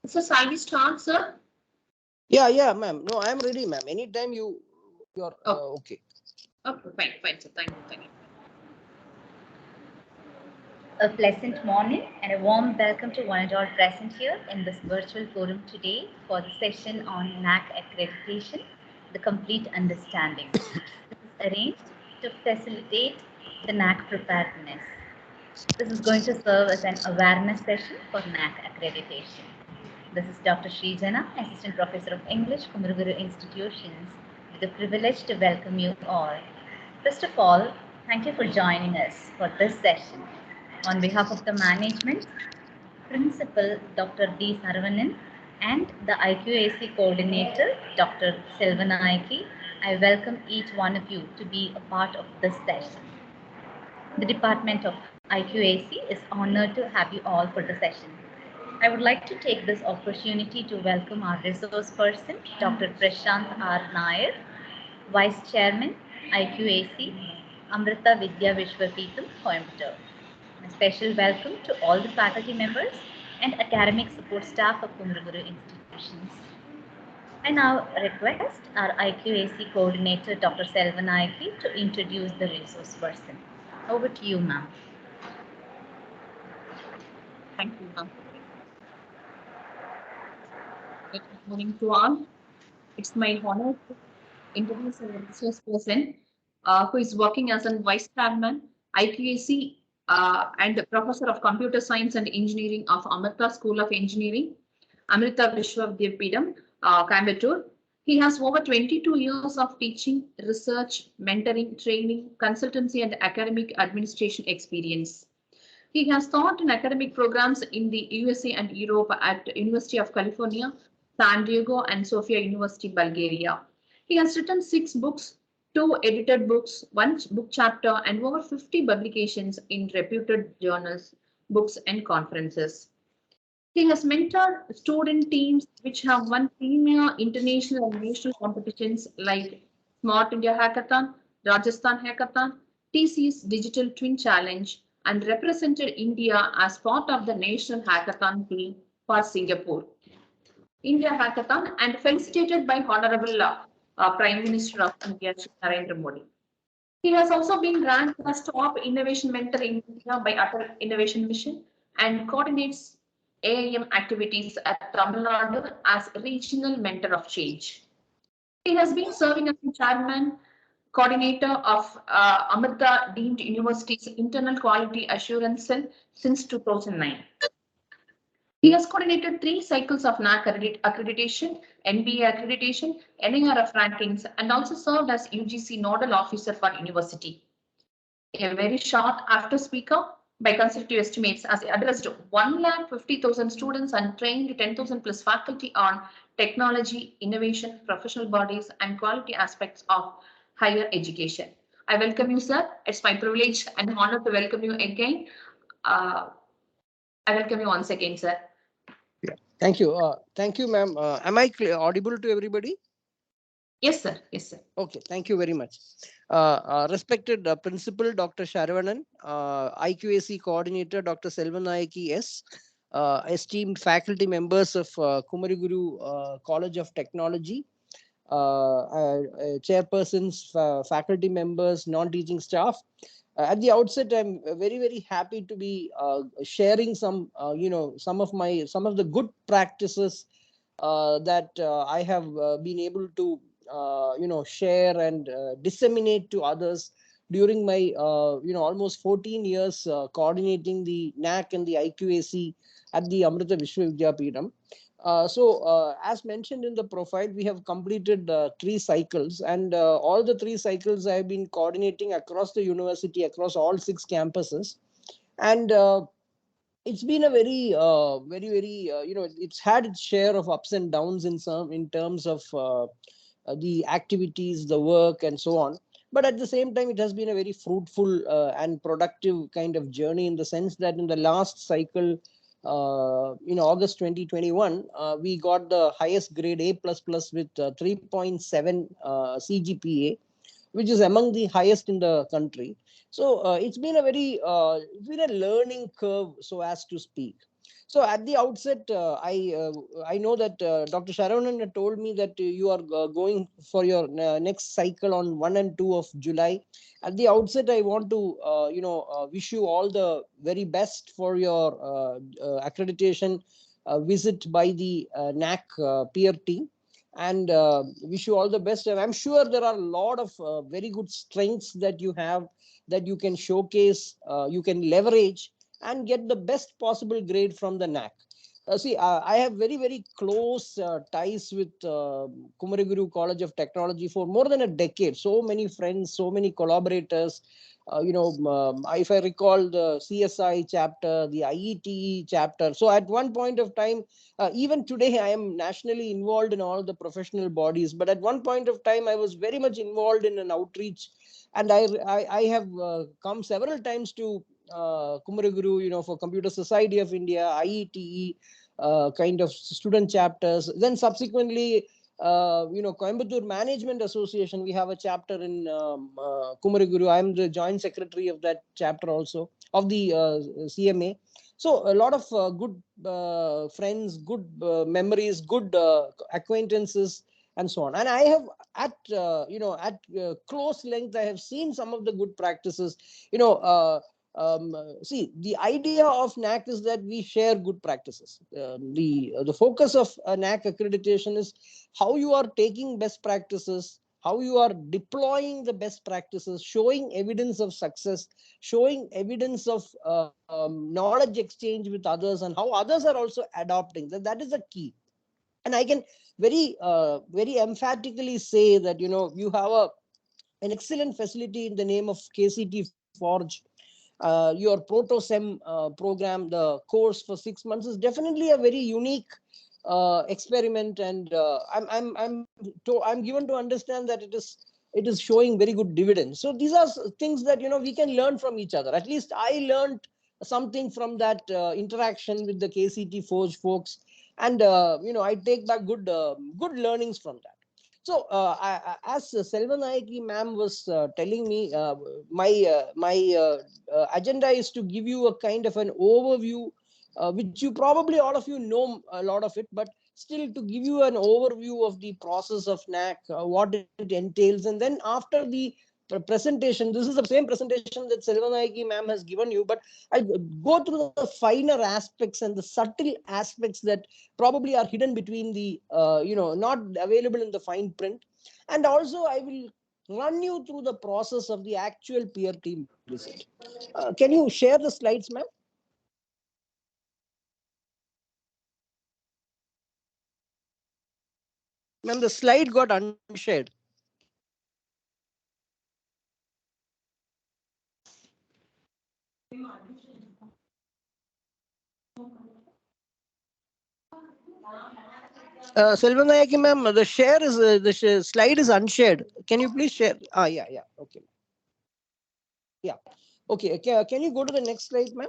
So shall we start, sir? Yeah, ma'am. No, I'm ready, ma'am. Anytime you're Oh, okay. okay, fine, sir. Thank you. A pleasant morning and a warm welcome to one and all present here in this virtual forum today for the session on NAAC Accreditation, the complete understanding. This is arranged to facilitate the NAAC preparedness. This is going to serve as an awareness session for NAAC Accreditation. This is Dr. Srijana, Assistant Professor of English, Kumaraguru Institutions, with the privilege to welcome you all. First of all, thank you for joining us for this session. On behalf of the management, Principal Dr. D. Saravanan, and the IQAC Coordinator Dr. Selvanayaki, I welcome each one of you to be a part of this session. The Department of IQAC is honored to have you all for the session. I would like to take this opportunity to welcome our resource person, Dr. Prashant R. Nair, Vice Chairman, IQAC, Amrita Vidya Vishwapeetham, Coimbatore. A special welcome to all the faculty members and academic support staff of Kumaraguru institutions. I now request our IQAC coordinator, Dr. Selvanayaki, to introduce the resource person. Over to you, ma'am. Thank you, ma'am. Good morning to all. It's my honor to introduce a resource person who is working as a vice chairman, IQAC, and professor of computer science and engineering of Amrita School of Engineering, Amrita Vishwavidyapitham, Coimbatore. He has over 22 years of teaching, research, mentoring, training, consultancy, and academic administration experience. He has taught in academic programs in the USA and Europe at University of California, San Diego, and Sofia University, Bulgaria. He has written 6 books, 2 edited books, one book chapter, and over 50 publications in reputed journals, books, and conferences. He has mentored student teams which have won premier international and national competitions like Smart India Hackathon, Rajasthan Hackathon, TCS Digital Twin Challenge, and represented India as part of the national hackathon team for Singapore India Hackathon and felicitated by Honorable Prime Minister of India, Narendra Modi. He has also been ranked as top innovation mentor in India by Atal Innovation Mission and coordinates AIM activities at Tamil Nadu as regional mentor of change. He has been serving as the chairman, coordinator of Amrita Deemed University's Internal Quality Assurance Cell since 2009. He has coordinated 3 cycles of NAAC accreditation, NBA accreditation, NARF rankings, and also served as UGC nodal officer for university. A very short after speaker by conservative estimates has addressed 1,50,000 students and trained 10,000 plus faculty on technology, innovation, professional bodies, and quality aspects of higher education. I welcome you, sir. It's my privilege and honor to welcome you again. Uh, I welcome you once again, sir. Yeah. Thank you, ma'am. Am I audible to everybody? Yes, sir. Yes, sir. Okay, thank you very much. Respected Principal Dr. Sharavanan, IQAC Coordinator Dr. Selvanayaki S, esteemed faculty members of Kumariguru College of Technology, chairpersons, faculty members, non-teaching staff. At the outset, I'm very happy to be sharing some of the good practices that I have been able to share and disseminate to others during my almost 14 years coordinating the NAAC and the IQAC at the Amrita Vishwavidyapitham. As mentioned in the profile, we have completed 3 cycles, and all the 3 cycles I have been coordinating across the university, across all 6 campuses, and it's been a very it's had its share of ups and downs in terms of the activities, the work, and so on. But at the same time, it has been a very fruitful and productive kind of journey, in the sense that in the last cycle, in August 2021, we got the highest grade A++ with 3.7 CGPA, which is among the highest in the country. So it's been a learning curve, so as to speak. So at the outset, I know that Dr. Sharavanan had told me that you are going for your next cycle on 1 and 2 of July. At the outset, I want to wish you all the very best for your accreditation visit by the NAAC peer team, and wish you all the best. And I'm sure there are a lot of very good strengths that you have, that you can showcase, you can leverage, and get the best possible grade from the NAAC. See, I have very, very close ties with Kumaraguru College of Technology for more than a decade. So many friends, so many collaborators. If I recall the CSI chapter, the IETE chapter. So at one point of time, even today, I am nationally involved in all the professional bodies. But at one point of time, I was very much involved in an outreach, and I have come several times to Kumaraguru, for Computer Society of India, IETE, kind of student chapters. Then subsequently, Coimbatore Management Association, we have a chapter in Kumaraguru. I'm the joint secretary of that chapter also, of the CMA. So a lot of good friends, good memories, good acquaintances, and so on. And I have at close length, I have seen some of the good practices. See, the idea of NAAC is that we share good practices. The focus of NAAC accreditation is how you are taking best practices, how you are deploying the best practices, showing evidence of success, showing evidence of knowledge exchange with others, and how others are also adopting. That is the key. And I can very emphatically say that you have an excellent facility in the name of KCT Forge. Your ProtoSem program, the course for 6 months, is definitely a very unique experiment, and I'm given to understand that it is showing very good dividends. So these are things that we can learn from each other. At least I learned something from that interaction with the KCT Forge folks, and I take back good learnings from that. So, as Selvanayaki ma'am was telling me, my agenda is to give you a kind of an overview, which you probably all of you know a lot of it, but still to give you an overview of the process of NAAC, what it entails, and then after the presentation, this is the same presentation that Selvanayaki ma'am has given you, but I'll go through the finer aspects and the subtle aspects that probably are hidden between the not available in the fine print. And also I will run you through the process of the actual peer team visit. Can you share the slides, ma'am? Ma'am, the slide got unshared. Selvanayaki ma'am, the share is slide is unshared. Can you please share? Yeah, okay. Yeah, okay. Can you go to the next slide, ma'am?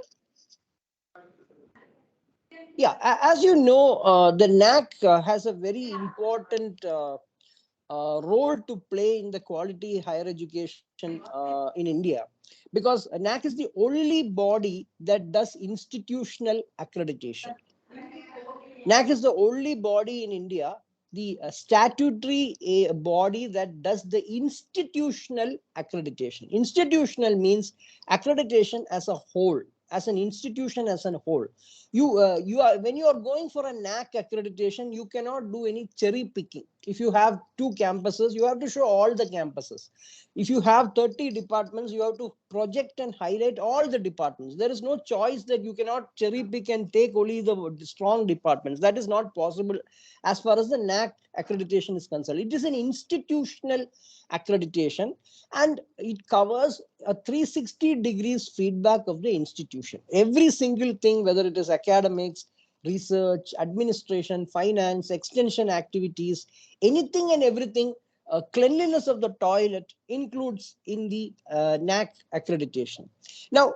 Yeah, as you know, the NAAC has a very important role to play in the quality higher education in India, because NAAC is the only body that does institutional accreditation. NAAC is the only body in India, the statutory body that does the institutional accreditation. Institutional means accreditation as a whole, as an institution as a whole. You are, when you are going for a NAAC accreditation, you cannot do any cherry picking. If you have 2 campuses, you have to show all the campuses. If you have 30 departments, you have to project and highlight all the departments. There is no choice that you cannot cherry pick and take only the strong departments. That is not possible as far as the NAAC accreditation is concerned. It is an institutional accreditation, and it covers a 360 degrees feedback of the institution. Every single thing, whether it is academics, research, administration, finance, extension activities, anything and everything, cleanliness of the toilet includes in the NAAC accreditation. Now,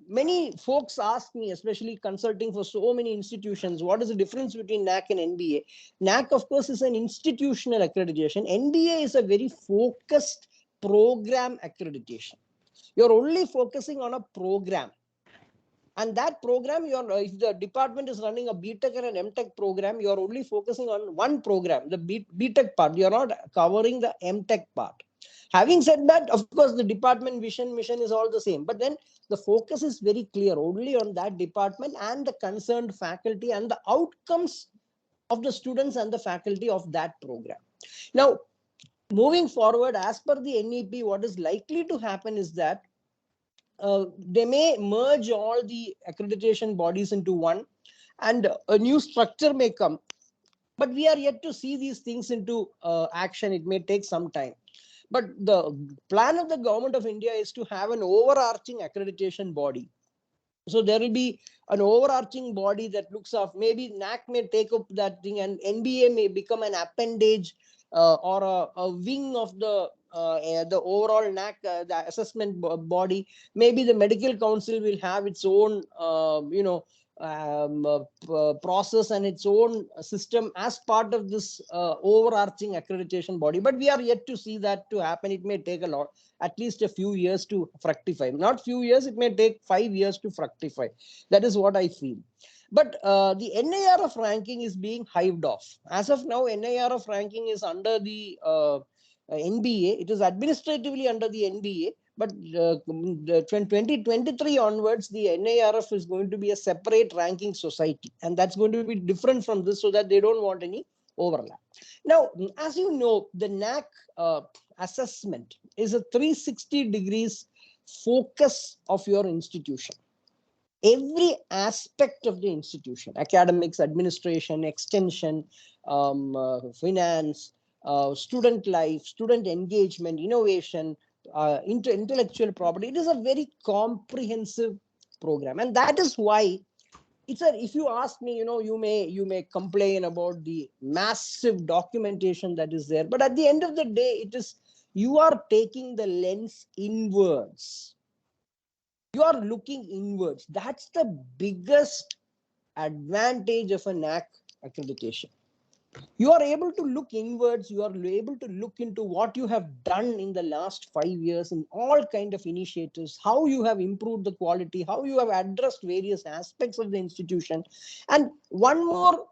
many folks ask me, especially consulting for so many institutions, what is the difference between NAAC and NBA? NAAC, of course, is an institutional accreditation. NBA is a very focused program accreditation. You're only focusing on a program. And that program, if the department is running a BTech and an MTech program, you're only focusing on one program, the BTech part. You're not covering the MTech part. Having said that, of course, the department vision, mission is all the same. But then the focus is very clear only on that department and the concerned faculty and the outcomes of the students and the faculty of that program. Now, moving forward, as per the NEP, what is likely to happen is that they may merge all the accreditation bodies into one, and a new structure may come. But we are yet to see these things into action. It may take some time. But the plan of the government of India is to have an overarching accreditation body. So there will be an overarching body that looks after. Maybe NAAC may take up that thing, and NBA may become an appendage or a wing of the overall NAAC, the assessment body. Maybe the medical council will have its own, process and its own system as part of this overarching accreditation body. But we are yet to see that to happen. It may take at least a few years to fructify. Not few years, it may take 5 years to fructify. That is what I feel. But the NIRF ranking is being hived off. As of now, NIRF ranking is under the NBA. It is administratively under the NBA. But from 2023 onwards, the NIRF is going to be a separate ranking society. And that's going to be different from this so that they don't want any overlap. Now, as you know, the NAAC assessment is a 360 degrees focus of your institution. Every aspect of the institution, academics, administration, extension, finance, student life, student engagement, innovation, intellectual property. It is a very comprehensive program. And that is why if you ask me, you may complain about the massive documentation that is there. But at the end of the day, you are taking the lens inwards. You are looking inwards. That's the biggest advantage of a NAAC accreditation. You are able to look inwards. You are able to look into what you have done in the last 5 years in all kind of initiatives, how you have improved the quality, how you have addressed various aspects of the institution. And one more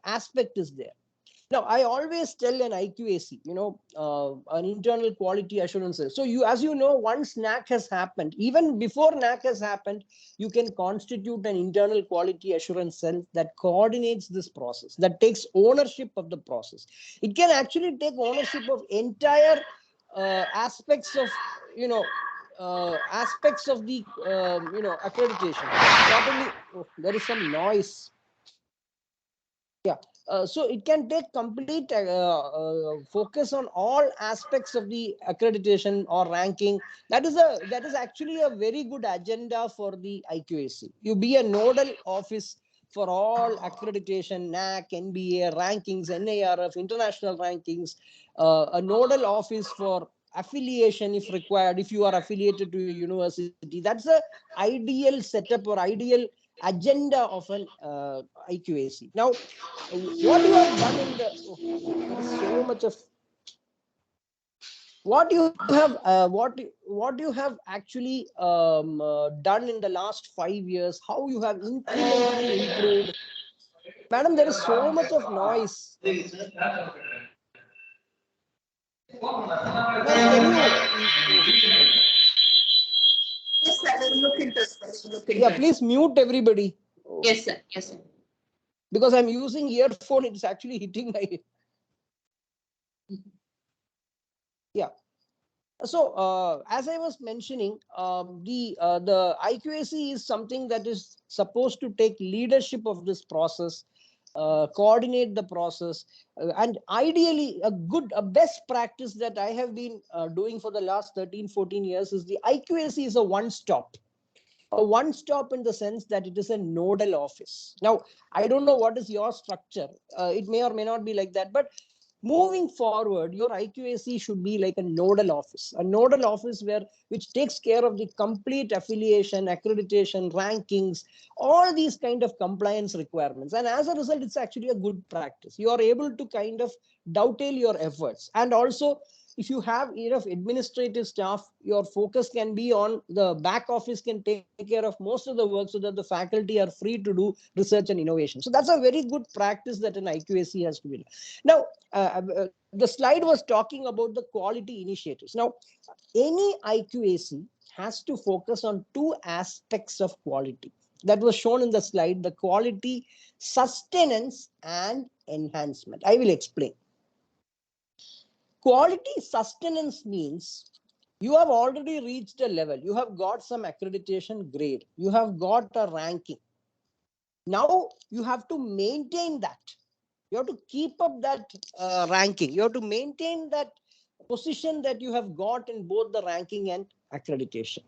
aspect is there. Now, I always tell an IQAC, an internal quality assurance. So as you know, once NAAC has happened, even before NAAC has happened, you can constitute an internal quality assurance cell that coordinates this process, that takes ownership of the process. It can actually take ownership of entire aspects of, the, accreditation. Not only, there is some noise. Yeah. So it can take complete focus on all aspects of the accreditation or ranking. That is actually a very good agenda for the IQAC. You be a nodal office for all accreditation, NAAC, NBA, rankings, NIRF, international rankings, a nodal office for affiliation if required, if you are affiliated to a university. That's the ideal setup or ideal agenda of an IQAC. Now, what you have done in the there is so much of what you have actually done in the last 5 years, how you have incrementally improved. Madam, there is so much of noise. Ma'am, can you? Yes, sir. I will look into it. Yeah, please mute everybody. Yes, sir. Yes, sir. Because I'm using earphone, it's actually hitting my. Yeah. So as I was mentioning, the IQAC is something that is supposed to take leadership of this process, coordinate the process, and ideally a best practice that I have been doing for the last 13-14 years is the IQAC is a one-stop. A one-stop in the sense that it is a nodal office. Now, I don't know what is your structure. It may or may not be like that, but moving forward, your IQAC should be like a nodal office which takes care of the complete affiliation, accreditation, rankings, all these kind of compliance requirements. And as a result, it's actually a good practice. You are able to kind of dovetail your efforts. And also, if you have enough administrative staff, your focus can be on the back office, can take care of most of the work so that the faculty are free to do research and innovation. So that's a very good practice that an IQAC has to be. Now, the slide was talking about the quality initiatives. Now, any IQAC has to focus on two aspects of quality that was shown in the slide: the quality sustenance and enhancement. I will explain. Quality sustenance means you have already reached a level, you have got some accreditation grade, you have got a ranking. Now you have to maintain that. You have to keep up that ranking. You have to maintain that position that you have got in both the ranking and accreditation.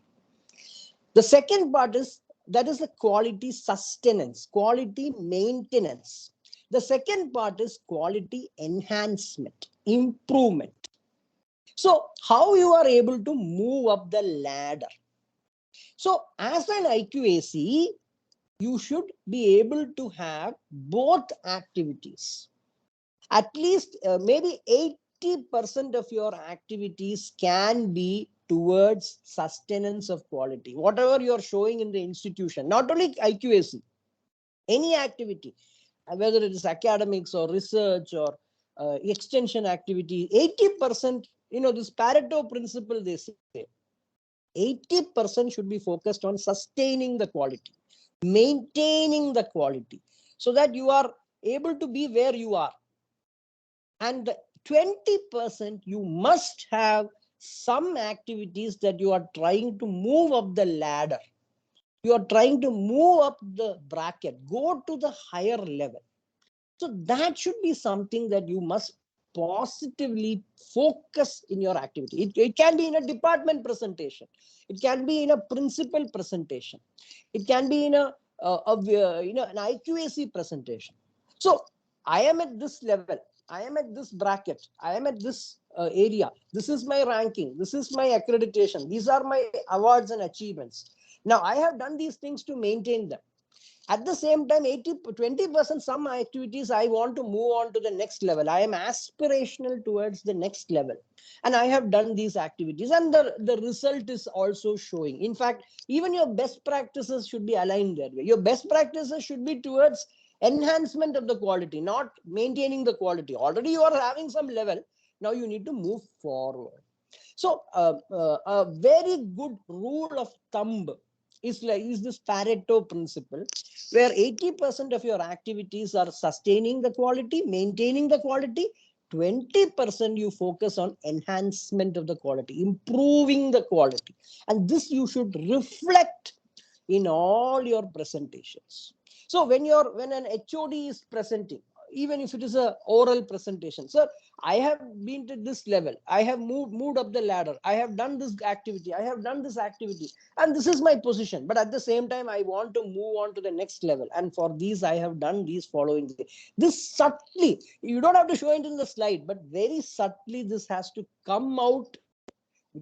The second part is that is the quality sustenance, quality maintenance. The second part is quality enhancement, improvement. So how you are able to move up the ladder? So as an IQAC, you should be able to have both activities. At least maybe 80% of your activities can be towards sustenance of quality. Whatever you're showing in the institution, not only IQAC, any activity, whether it is academics or research or extension activity, 80%, this Pareto principle, they say 80% should be focused on sustaining the quality, maintaining the quality, so that you are able to be where you are. And 20% you must have some activities that you are trying to move up the ladder. You are trying to move up the bracket, go to the higher level. So that should be something that you must positively focus in your activity. It can be in a department presentation. It can be in a principal presentation. It can be in an IQAC presentation. So I am at this level. I am at this bracket. I am at this area. This is my ranking. This is my accreditation. These are my awards and achievements. Now I have done these things to maintain them. At the same time, 20% some activities I want to move on to the next level. I am aspirational towards the next level. And I have done these activities, and the result is also showing. In fact, even your best practices should be aligned that way. Your best practices should be towards enhancement of the quality, not maintaining the quality. Already you are having some level. Now you need to move forward. So a very good rule of thumb is this Pareto principle, where 80% of your activities are sustaining the quality, maintaining the quality. 20% you focus on enhancement of the quality, improving the quality. And this you should reflect in all your presentations. So when an HOD is presenting, even if it is a oral presentation, sir, I have been to this level, I have moved up the ladder, I have done this activity, I have done this activity, and this is my position. But at the same time, I want to move on to the next level, and for these I have done these following. This subtly, you don't have to show it in the slide, but very subtly this has to come out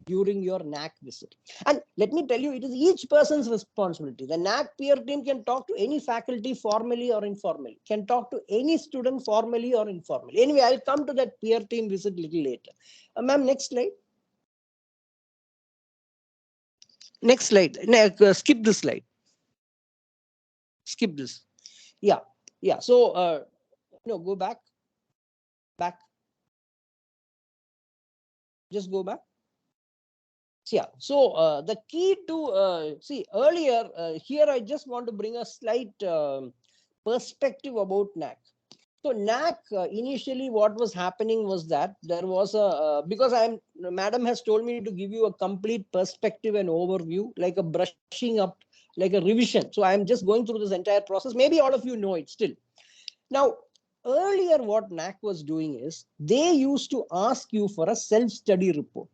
during your NAAC visit. And let me tell you, it is each person's responsibility. The NAAC peer team can talk to any faculty formally or informally, can talk to any student formally or informally. Anyway, I'll come to that peer team visit a little later. Ma'am, next slide. Next slide. Skip this slide. Skip this. Yeah. So, go back. Just go back. Yeah, so the key to see earlier here, I just want to bring a slight perspective about NAAC. So NAAC initially what was happening was that there was because madam has told me to give you a complete perspective and overview, like a brushing up, like a revision. So I'm just going through this entire process. Maybe all of you know it still. Now, earlier what NAAC was doing is they used to ask you for a self-study report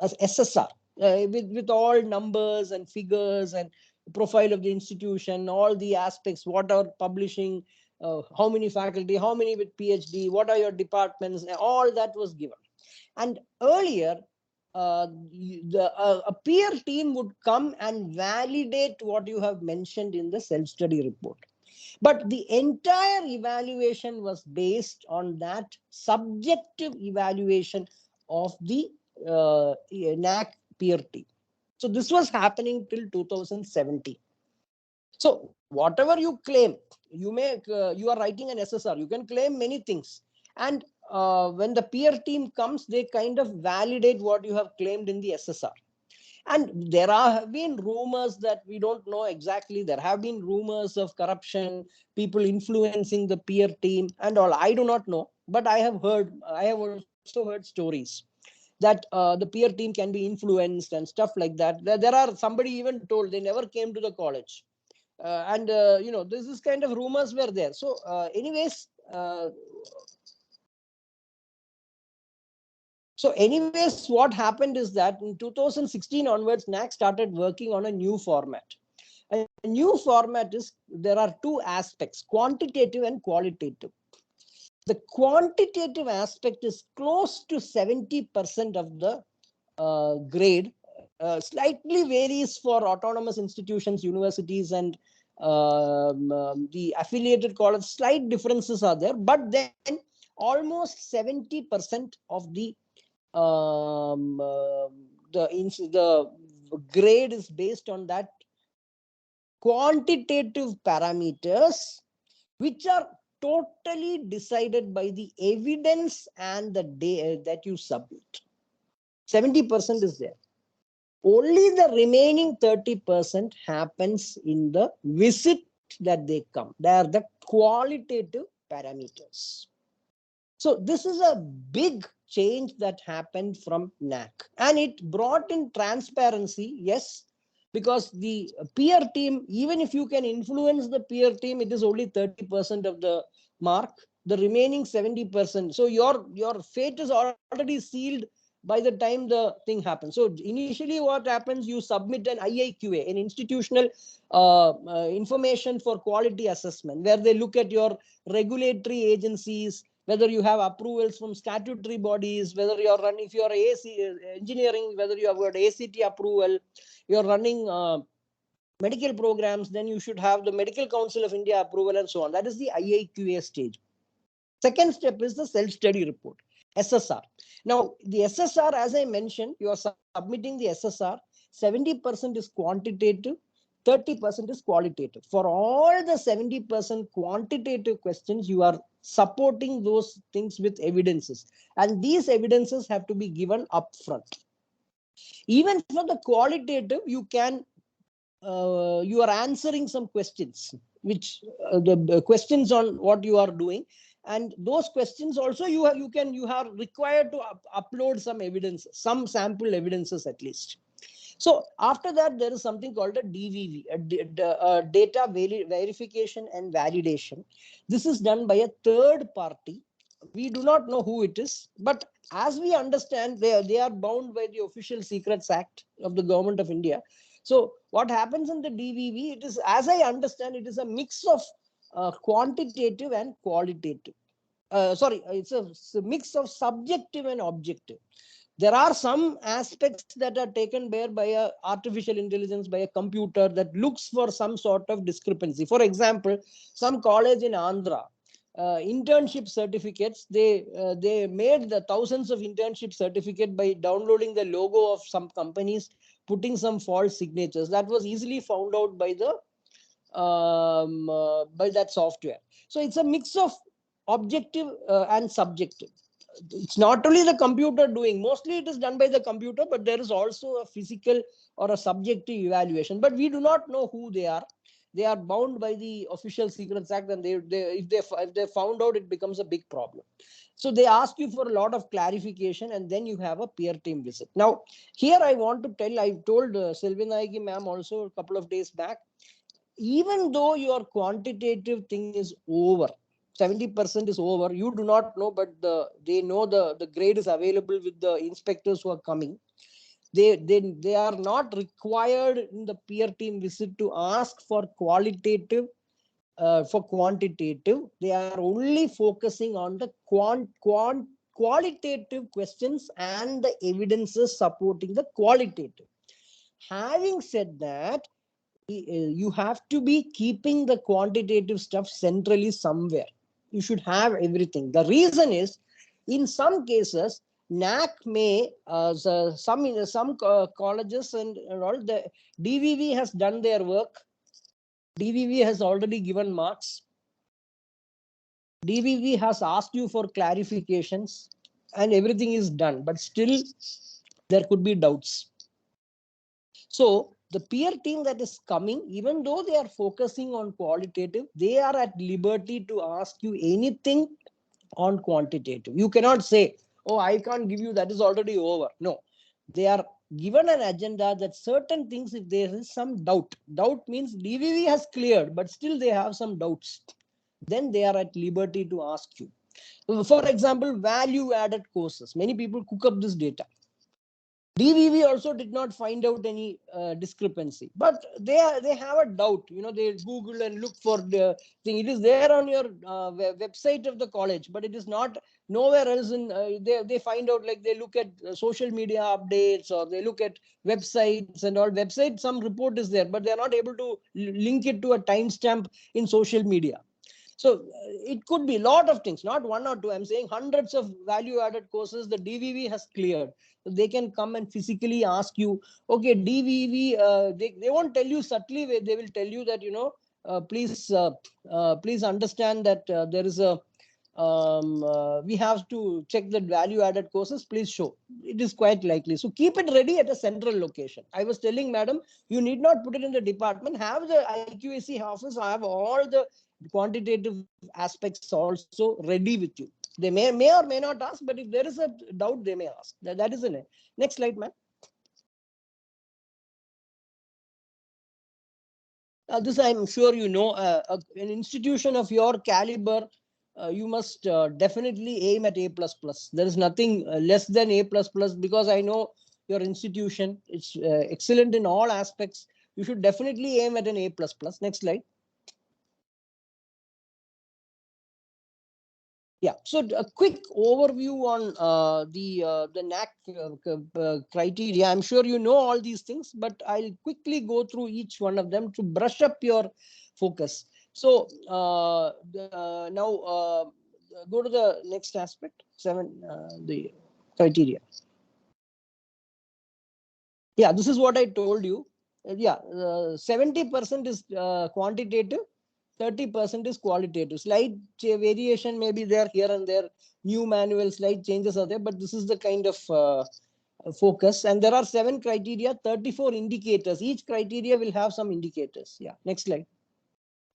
as SSR. With all numbers and figures and profile of the institution, all the aspects, what are publishing, how many faculty, how many with PhD, what are your departments, all that was given. And earlier, a peer team would come and validate what you have mentioned in the self-study report. But the entire evaluation was based on that subjective evaluation of the NAAC peer team. So this was happening till 2017. So whatever you claim, you are writing an SSR, you can claim many things. And when the peer team comes, they kind of validate what you have claimed in the SSR. And there have been rumors that we don't know exactly. There have been rumors of corruption, people influencing the peer team and all. I do not know, but I have also heard stories that the peer team can be influenced and stuff like that. There are, somebody even told they never came to the college. And this is kind of rumors were there. So anyways, what happened is that in 2016 onwards, NAAC started working on a new format. A new format is, there are two aspects, quantitative and qualitative. The quantitative aspect is close to 70% of the grade. Slightly varies for autonomous institutions, universities, and the affiliated college. Slight differences are there, but then almost 70% of the grade is based on that quantitative parameters, which are totally decided by the evidence and the data that you submit. 70% is there. Only the remaining 30% happens in the visit that they come. They are the qualitative parameters. So this is a big change that happened from NAAC, and it brought in transparency. Yes, because the peer team, even if you can influence the peer team, it is only 30% of the mark. The remaining 70%. So your fate is already sealed by the time the thing happens. So initially what happens, you submit an IIQA, an institutional information for quality assessment, where they look at your regulatory agencies, whether you have approvals from statutory bodies, whether you are running, if you are engineering, whether you have got ACT approval, you are running medical programs, then you should have the Medical Council of India approval and so on. That is the IIQA stage. Second step is the self-study report, SSR. Now, the SSR, as I mentioned, you are submitting the SSR, 70% is quantitative, 30% is qualitative. For all the 70% quantitative questions, you are supporting those things with evidences. And these evidences have to be given upfront. Even for the qualitative, you are answering some questions, which the questions on what you are doing. And those questions also you are required to upload some evidence, some sample evidences at least. So after that, there is something called a DVV, data verification and validation. This is done by a third party. We do not know who it is, but as we understand, they are bound by the Official Secrets Act of the Government of India. So what happens in the DVV, it is, as I understand, it is a mix of quantitative and qualitative. It's a mix of subjective and objective. There are some aspects that are taken there by a artificial intelligence, by a computer, that looks for some sort of discrepancy. For example, some college in Andhra, internship certificates, they made the thousands of internship certificate by downloading the logo of some companies, putting some false signatures. That was easily found out by that software. So it's a mix of objective and subjective. It's not only the computer doing, mostly it is done by the computer, but there is also a physical or a subjective evaluation. But we do not know who they are. They are bound by the Official Secrets Act, and if they found out, it becomes a big problem. So they ask you for a lot of clarification, and then you have a peer team visit. Now, here I want to tell, I told Selvi Nayaki ma'am also a couple of days back, even though your quantitative thing is over, 70% is over, you do not know, but they know the grade is available with the inspectors who are coming. They are not required in the peer team visit to ask for qualitative, for quantitative. They are only focusing on the qualitative questions and the evidences supporting the qualitative. Having said that, you have to be keeping the quantitative stuff centrally somewhere. You should have everything. The reason is, in some cases, NAAC may, some colleges and all, the DVV has done their work. DVV has already given marks. DVV has asked you for clarifications and everything is done, but still there could be doubts. So the peer team that is coming, even though they are focusing on qualitative, they are at liberty to ask you anything on quantitative. You cannot say, oh, I can't give you, that is already over. No, they are given an agenda that certain things, if there is some doubt means DVV has cleared, but still they have some doubts, then they are at liberty to ask you. For example, value added courses. Many people cook up this data. DVV also did not find out any discrepancy, but they have a doubt. They Google and look for the thing. It is there on your website of the college, but it is not nowhere else. In they find out, like they look at social media updates, or they look at websites and all. Website, some report is there, but they are not able to link it to a timestamp in social media. So it could be a lot of things, not one or two. I'm saying hundreds of value added courses the DVV has cleared. So they can come and physically ask you, okay, DVV, they won't tell you subtly, they will tell you that, please understand that there is a, we have to check the value added courses, please show. It is quite likely. So keep it ready at a central location. I was telling madam, you need not put it in the department, have the IQAC office, have all the quantitative aspects also ready with you. They may or may not ask, but if there is a doubt, they may ask. That is in it. Next slide, ma'am. This I'm sure you know. An institution of your caliber, you must definitely aim at A++. There is nothing less than A++, because I know your institution. It's excellent in all aspects. You should definitely aim at an A++. Next slide. Yeah, so a quick overview on the NAAC criteria. I'm sure you know all these things, but I'll quickly go through each one of them to brush up your focus. So now go to the next aspect, 7, the criteria. Yeah, this is what I told you. Yeah, 70% is quantitative, 30% is qualitative. Slight variation may be there here and there. New manual slight changes are there, but this is the kind of focus. And there are 7 criteria, 34 indicators. Each criteria will have some indicators. Yeah, next slide.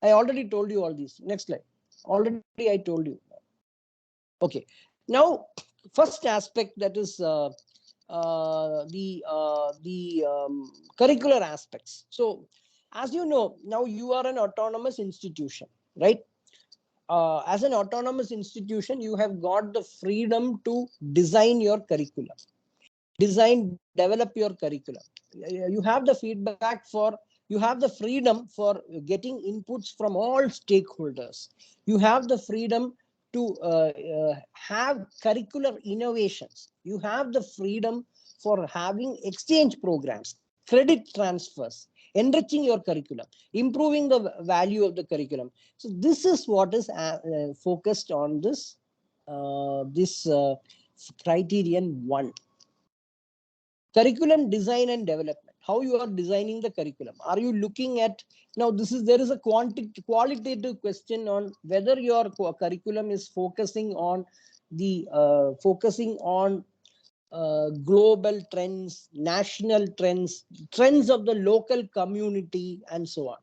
I already told you all these. Next slide. Already I told you. Okay. Now, first aspect, that is the curricular aspects. So, as you know, now you are an autonomous institution, right? As an autonomous institution, you have got the freedom to design your curriculum, develop your curriculum. You have the feedback for, you have the freedom for getting inputs from all stakeholders. You have the freedom to have curricular innovations. You have the freedom for having exchange programs, credit transfers, enriching your curriculum, improving the value of the curriculum. So this is what is focused on this criterion 1. Curriculum design and development. How you are designing the curriculum. Are you looking at, now there is a qualitative question on whether your curriculum is focusing on the global trends, national trends, trends of the local community, and so on,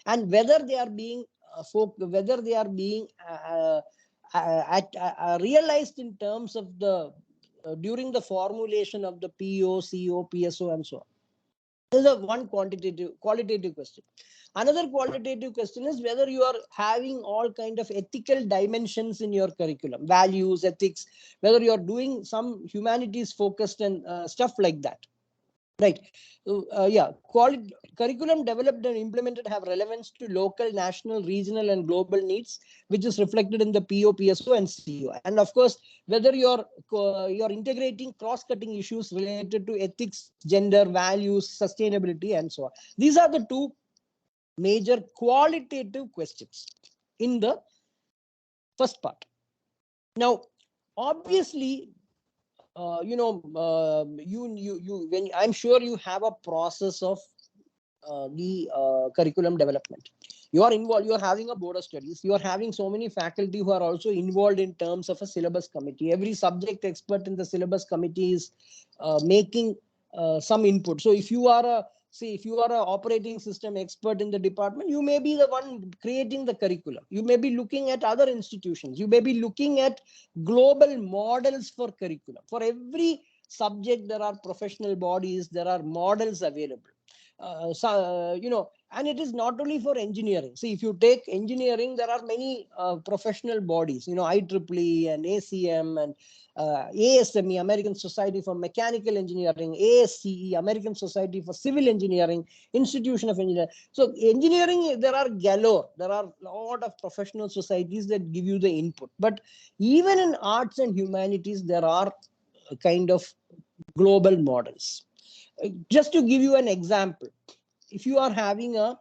and whether they are being realized in terms of the during the formulation of the PO, CO, PSO, and so on. This is one qualitative question. Another qualitative question is whether you are having all kind of ethical dimensions in your curriculum, values, ethics, whether you are doing some humanities focused and stuff like that. Right. So, yeah, curriculum developed and implemented have relevance to local, national, regional, and global needs, which is reflected in the PO, PSO, and CO. And of course, whether you're integrating cross-cutting issues related to ethics, gender, values, sustainability, and so on. These are the 2 major qualitative questions in the first part. Now, obviously, when I'm sure you have a process of the curriculum development. You are involved, you are having a board of studies, you are having so many faculty who are also involved in terms of a syllabus committee. Every subject expert in the syllabus committee is making some input. So if you are a, see, if you are an operating system expert in the department, you may be the one creating the curriculum. You may be looking at other institutions. You may be looking at global models for curriculum. For every subject, there are professional bodies, there are models available. And it is not only for engineering. See, if you take engineering, there are many professional bodies, IEEE and ACM and ASME, American Society for Mechanical Engineering, ASCE, American Society for Civil Engineering, Institution of Engineering. So engineering, there are galore. There are a lot of professional societies that give you the input. But even in arts and humanities, there are kind of global models. Just to give you an example, if you are having a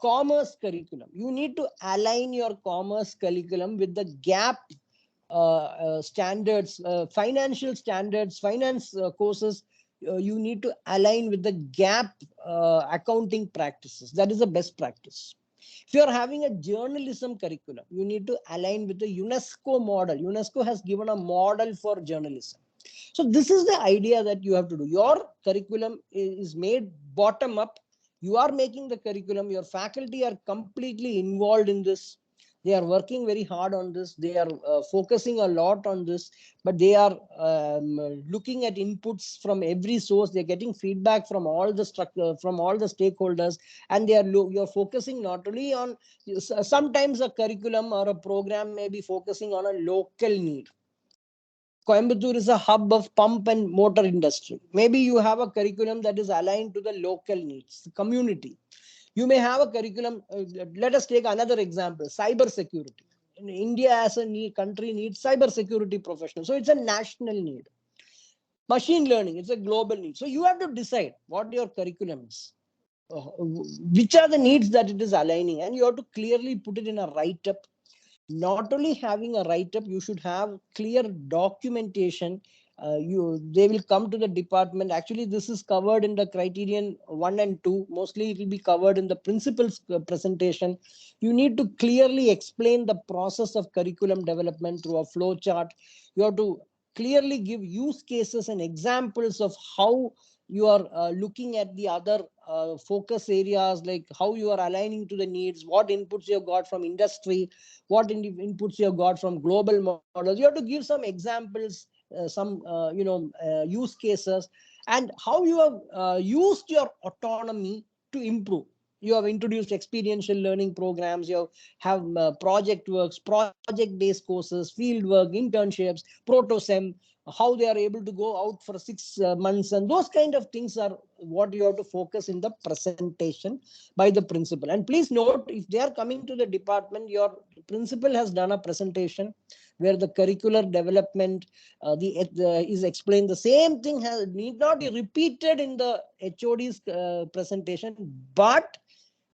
commerce curriculum, you need to align your commerce curriculum with the gap standards, financial standards, finance courses. You need to align with the gap accounting practices. That is the best practice. If you are having a journalism curriculum, you need to align with the UNESCO model. UNESCO has given a model for journalism. So this is the idea that you have to do. Your curriculum is made bottom up. You are making the curriculum. Your faculty are completely involved in this. They are working very hard on this. They are focusing a lot on this, but they are looking at inputs from every source. They're getting feedback from all the structure, from all the stakeholders, and you're focusing not only on, sometimes a curriculum or a program may be focusing on a local need. Coimbatore is a hub of pump and motor industry. Maybe you have a curriculum that is aligned to the local needs, the community. You may have a curriculum. Let us take another example: cyber security. India as a country needs cyber security professionals, so it's a national need. Machine learning, it's a global need. So you have to decide what your curriculum is, which are the needs that it is aligning, and you have to clearly put it in a write-up. Not only having a write-up, you should have clear documentation. They will come to the department. Actually, this is covered in the criterion 1 and 2. Mostly it will be covered in the principal's presentation. You need to clearly explain the process of curriculum development through a flow chart. You have to clearly give use cases and examples of how you are looking at the other focus areas, like how you are aligning to the needs, what inputs you have got from industry, what inputs you have got from global models. You have to give some examples, some use cases, and how you have used your autonomy to improve. You have introduced experiential learning programs. You have project works, project-based courses, field work, internships, protosem, how they are able to go out for 6 months, and those kind of things are what you have to focus in the presentation by the principal. And please note, if they are coming to the department, your principal has done a presentation where the curricular development is explained. The same thing need not be repeated in the HOD's presentation, but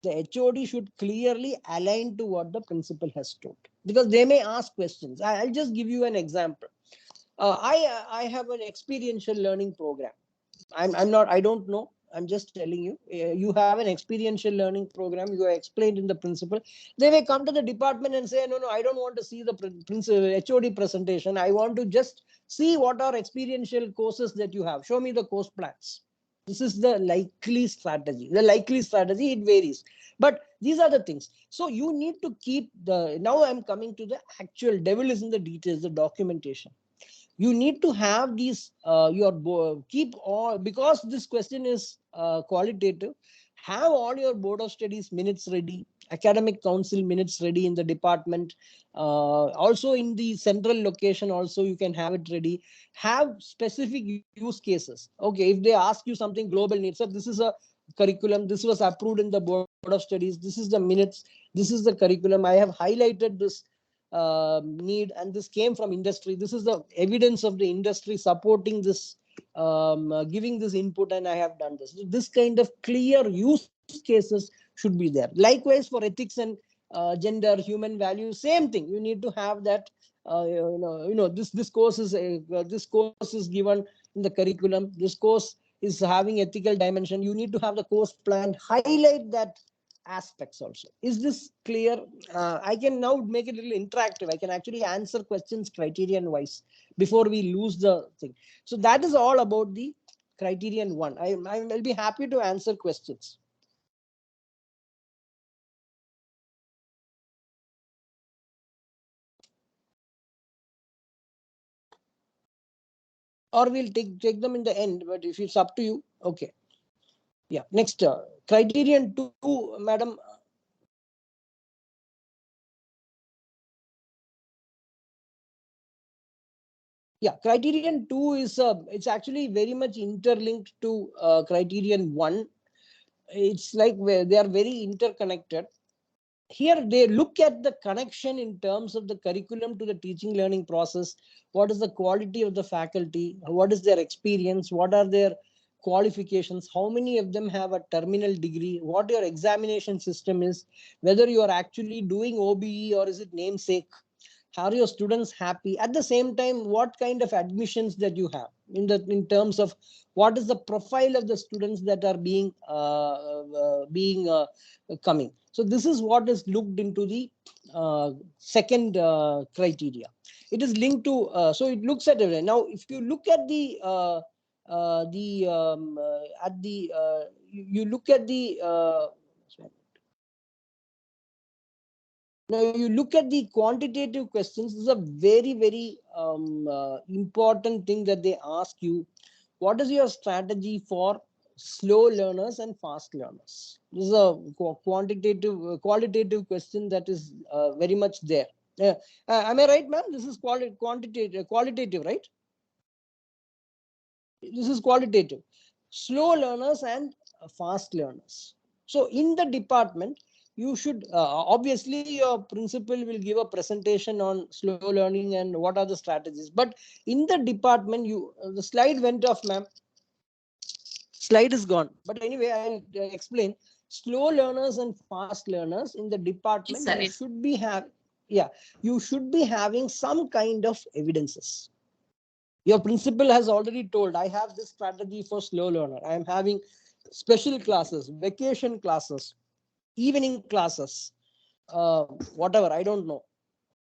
the HOD should clearly align to what the principal has told, because they may ask questions. I'll just give you an example. I have an experiential learning program. I don't know. I'm just telling you. You have an experiential learning program. You are explained in the principal. They may come to the department and say, no, I don't want to see the HOD presentation. I want to just see what are experiential courses that you have. Show me the course plans. This is the likely strategy. The likely strategy, it varies. But these are the things. So you need to keep now I'm coming to the actual devil is in the details, the documentation. You need to have these keep all, because this question is qualitative, have all your board of studies minutes ready, academic council minutes ready in the department, also in the central location also you can have it ready. Have specific use cases. Okay, if they ask you something global needs, so this is a curriculum, this was approved in the board of studies, this is the minutes, this is the curriculum, I have highlighted this need, and this came from industry. This is the evidence of the industry supporting this, giving this input, and I have done this. This kind of clear use cases should be there. Likewise for ethics and gender, human values, same thing. You need to have that this course is given in the curriculum. This course is having ethical dimension. You need to have the course plan, highlight that aspects also. Is this clear? I can now make it a little interactive. I can actually answer questions criterion wise before we lose the thing. So that is all about the criterion 1. I will be happy to answer questions. Or we'll take them in the end, but if it's up to you, okay. Yeah, next, criterion 2, madam. Yeah, criterion 2 is it's actually very much interlinked to criterion 1. It's like they are very interconnected. Here they look at the connection in terms of the curriculum to the teaching learning process. What is the quality of the faculty? What is their experience? What are their qualifications? How many of them have a terminal degree? What your examination system is? Whether you are actually doing OBE or is it namesake? Are your students happy? At the same time, what kind of admissions that you have in terms of what is the profile of the students that are being coming? So this is what is looked into the second criteria. It is linked to so it looks at it. Now if you look at you look at the now you look at the quantitative questions. This is a very important thing that they ask you. What is your strategy for slow learners and fast learners? This is a qualitative question that is very much there. Am I right, ma'am? This is qualitative, right? This is qualitative. Slow learners and fast learners. So in the department, you should obviously your principal will give a presentation on slow learning and what are the strategies. But in the department, the slide went off, ma'am. Slide is gone. But anyway, I'll explain. Slow learners and fast learners in the department, you should be having some kind of evidences. Your principal has already told, I have this strategy for slow learner. I am having special classes, vacation classes, evening classes, whatever, I don't know.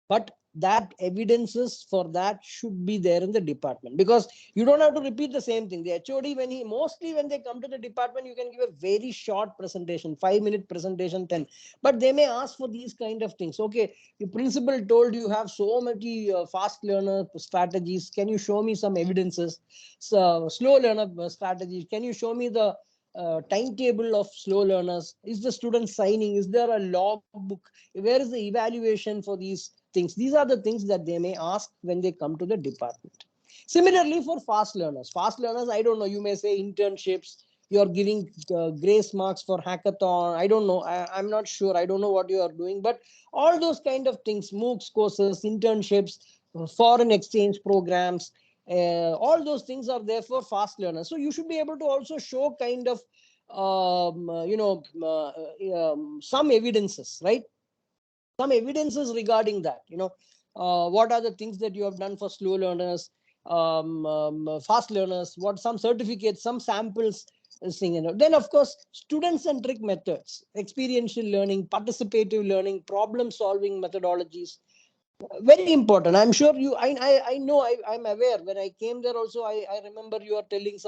But that evidences for that should be there in the department, because you don't have to repeat the same thing. The HOD, when they come to the department, you can give a very short presentation, 5-minute presentation, 10. But they may ask for these kind of things. Okay, the principal told you have so many fast learner strategies. Can you show me some evidences? So, slow learner strategies. Can you show me the timetable of slow learners? Is the student signing? Is there a log book? Where is the evaluation for these things? These are the things that they may ask when they come to the department. Similarly, for fast learners, I don't know, you may say internships, you're giving grace marks for hackathon. I don't know. I'm not sure. I don't know what you are doing, but all those kind of things, MOOCs courses, internships, foreign exchange programs, all those things are there for fast learners. So you should be able to also show kind of some evidences, right? Some evidences regarding that. What are the things that you have done for slow learners, fast learners? What some certificates, some samples. Then of course, student-centric methods, experiential learning, participative learning, problem-solving methodologies. Very important. I'm sure I know, I'm aware. When I came there also, I remember you are telling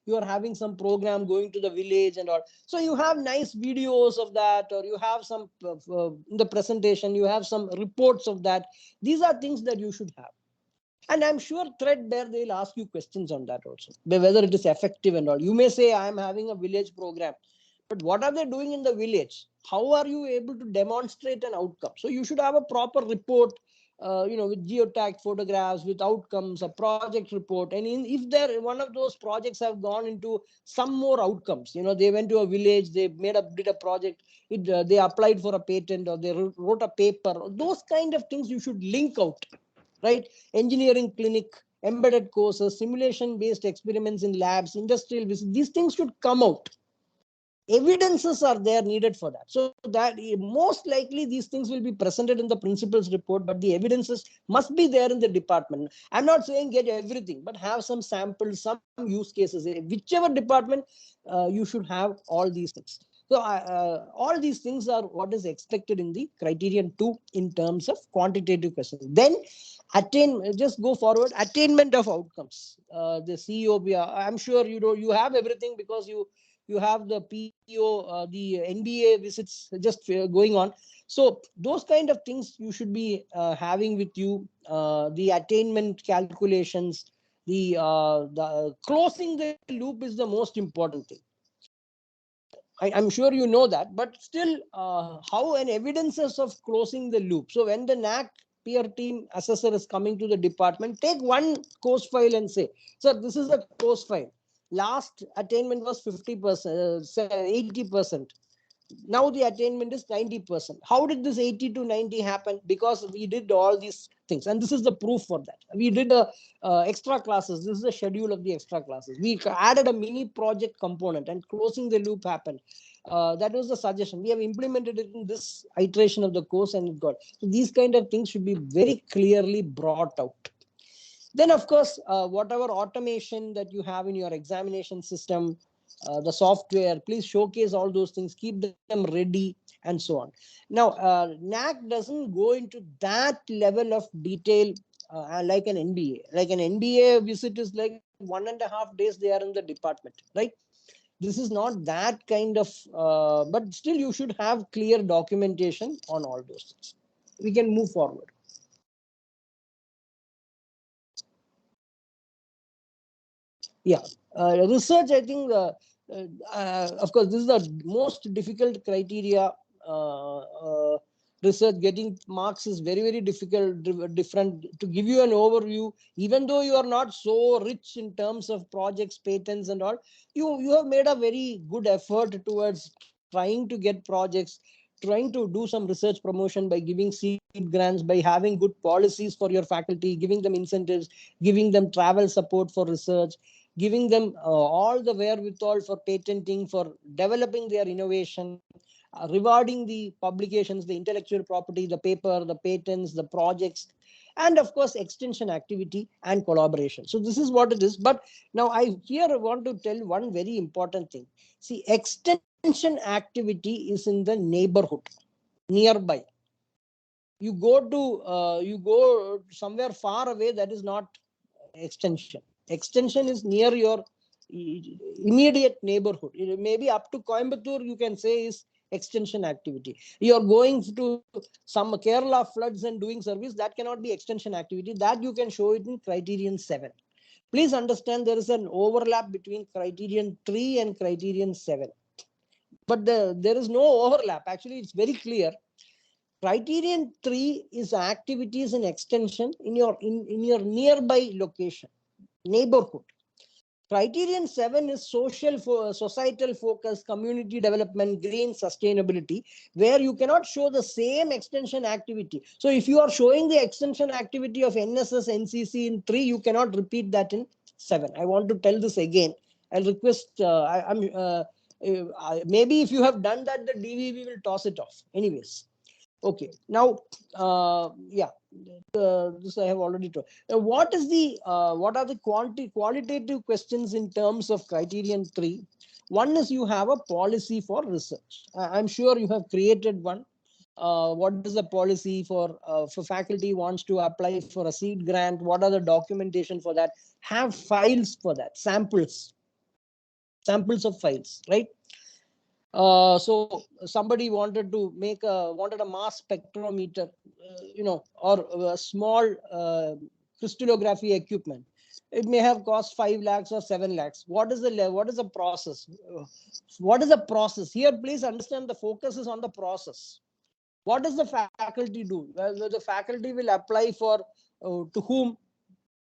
you are having some program going to the village and all. So you have nice videos of that, or you have some in the presentation, you have some reports of that. These are things that you should have. And I'm sure threadbare, they'll ask you questions on that also, whether it is effective and all. You may say, I'm having a village program, but what are they doing in the village? How are you able to demonstrate an outcome? So you should have a proper report, with geotagged photographs, with outcomes, a project report. And if there one of those projects have gone into some more outcomes, they went to a village, they did a project, they applied for a patent, or they wrote a paper. Those kind of things you should link out, right? Engineering clinic, embedded courses, simulation based experiments in labs, industrial visits. These things should come out. evidences are there needed for that. So that most likely these things will be presented in the principal's report, but the evidences must be there in the department. I'm not saying get everything, but have some samples, some use cases. Whichever department, you should have all these things. So all these things are what is expected in the criterion 2 in terms of quantitative questions. Then just go forward, attainment of outcomes. The COP, I'm sure you have everything because you have the PO, the NBA visits just going on. So those kind of things you should be having with you. The attainment calculations, the closing the loop is the most important thing. I'm sure you know that, but still, how an evidences of closing the loop. So when the NAAC peer team assessor is coming to the department, take one course file and say, sir, this is the course file. Last attainment was 50%, 80%. Now the attainment is 90%. How did this 80 to 90 happen? Because we did all these things, and this is the proof for that. We did extra classes. This is the schedule of the extra classes. We added a mini project component, and closing the loop happened. That was the suggestion. We have implemented it in this iteration of the course, and it got. So these kind of things should be very clearly brought out. Then, of course, whatever automation that you have in your examination system, the software, please showcase all those things, keep them ready, and so on. Now, NAAC doesn't go into that level of detail like an NBA. Like an NBA visit is like 1.5 days they are in the department, right? This is not that kind of, but still you should have clear documentation on all those things. We can move forward. Yeah, research, I think, of course, this is the most difficult criteria. Research getting marks is very, very difficult, different. To give you an overview, even though you are not so rich in terms of projects, patents and all, you have made a very good effort towards trying to get projects, trying to do some research promotion by giving seed grants, by having good policies for your faculty, giving them incentives, giving them travel support for research, giving them all the wherewithal for patenting, for developing their innovation, rewarding the publications, the intellectual property, the paper, the patents, the projects, and of course, extension activity and collaboration. So this is what it is. But now I here want to tell one very important thing. See, extension activity is in the neighborhood, nearby. You go somewhere far away, that is not extension. Extension is near your immediate neighborhood. Maybe up to Coimbatore, you can say is extension activity. You are going to some Kerala floods and doing service, that cannot be extension activity. That you can show it in criterion 7. Please understand there is an overlap between criterion 3 and criterion 7. But there is no overlap. Actually, it's very clear. Criterion 3 is activities in extension in your nearby location, neighborhood. Criterion 7 is societal focus, community development, green sustainability, where you cannot show the same extension activity. So if you are showing the extension activity of NSS, NCC in 3, you cannot repeat that in 7. I want to tell this again. I'll request, maybe if you have done that, the DVV will toss it off. Anyways. Okay, now, yeah, this I have already told. What are the qualitative questions in terms of criterion 3? One is you have a policy for research. I'm sure you have created one. What is the policy for faculty wants to apply for a seed grant? What are the documentation for that? Have files for that, samples of files, right? So somebody wanted to make wanted a mass spectrometer, or a small crystallography equipment. It may have cost 5 lakhs or 7 lakhs. What is the process? What is the process here? Please understand the focus is on the process. What does the faculty do? Well, the faculty will apply for to whom?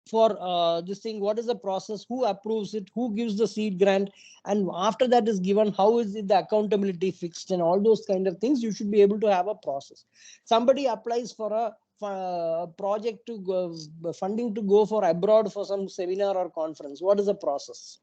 For this thing, what is the process, who approves it, who gives the seed grant, and after that is given, how is it the accountability fixed, and all those kind of things. You should be able to have a process. Somebody applies for a project to go, funding to go for abroad for some seminar or conference. What is the process?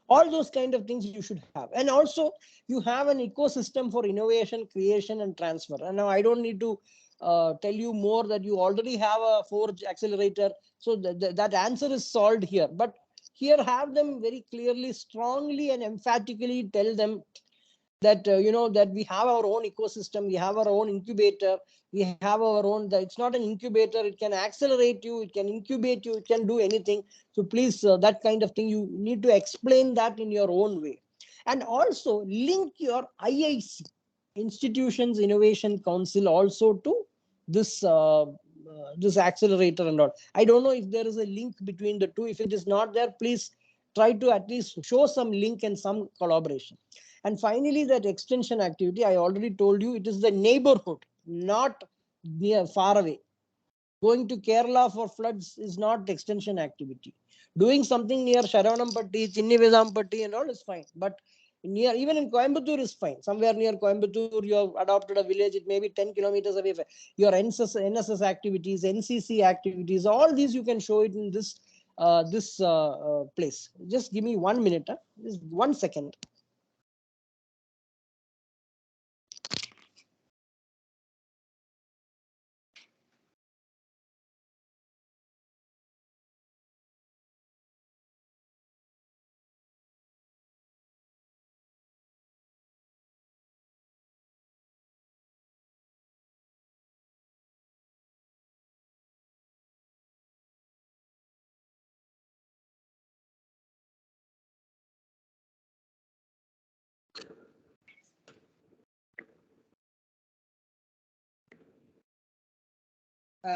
All those kind of things you should have. And also you have an ecosystem for innovation, creation, and transfer. And now I don't need to tell you more that you already have a Forge accelerator. So that answer is solved here. But here have them very clearly, strongly, and emphatically tell them that that we have our own ecosystem, we have our own incubator, we have our own, it's not an incubator, it can accelerate you, it can incubate you, it can do anything. So please, that kind of thing, you need to explain that in your own way. And also link your IIC, Institutions Innovation Council, also to this this accelerator and all. I don't know if there is a link between the two. If it is not there, please try to at least show some link and some collaboration. And finally, that extension activity, I already told you, it is the neighborhood, not near, far away. Going to Kerala for floods is not extension activity. Doing something near Sharavanampatti, Chinnivezampatti and all is fine. But near, even in Coimbatore is fine. Somewhere near Coimbatore, you have adopted a village, it may be 10 kilometers away. Your NSS activities, NCC activities, all these you can show it in this place. Just give me 1 minute, just 1 second.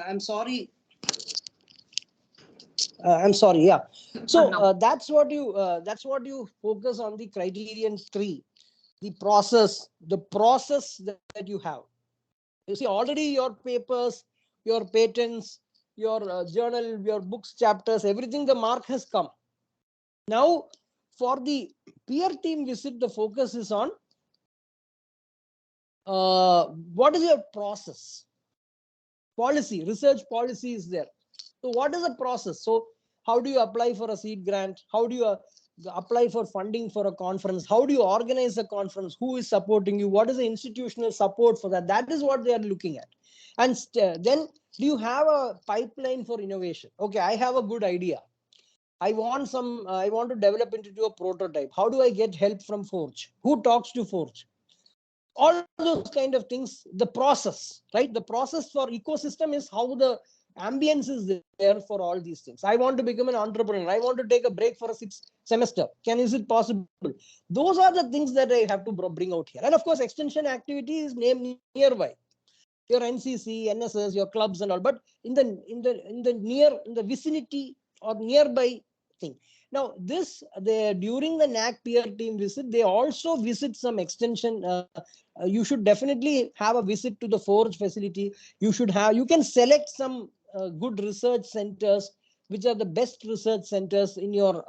I'm sorry. I'm sorry. Yeah. So that's what you focus on, the criterion 3, the process that you have. You see, already your papers, your patents, your journal, your books, chapters, everything, the mark has come. Now, for the peer team visit, the focus is on what is your process? Policy, research policy is there. So what is the process? So how do you apply for a seed grant? How do you apply for funding for a conference? How do you organize a conference? Who is supporting you? What is the institutional support for that? That is what they are looking at. And then do you have a pipeline for innovation? Okay, I have a good idea. I want to develop it into a prototype. How do I get help from Forge? Who talks to Forge? All those kind of things, the process, right? The process for ecosystem is how the ambience is there for all these things. I want to become an entrepreneur. I want to take a break for a 6th semester. Is it possible? Those are the things that I have to bring out here. And of course, extension activity is named nearby. Your NCC, NSS, your clubs and all, but in the vicinity or nearby thing. Now, during the NAAC peer team visit, they also visit some extension. You should definitely have a visit to the Forge facility. You can select some good research centers, which are the best research centers in your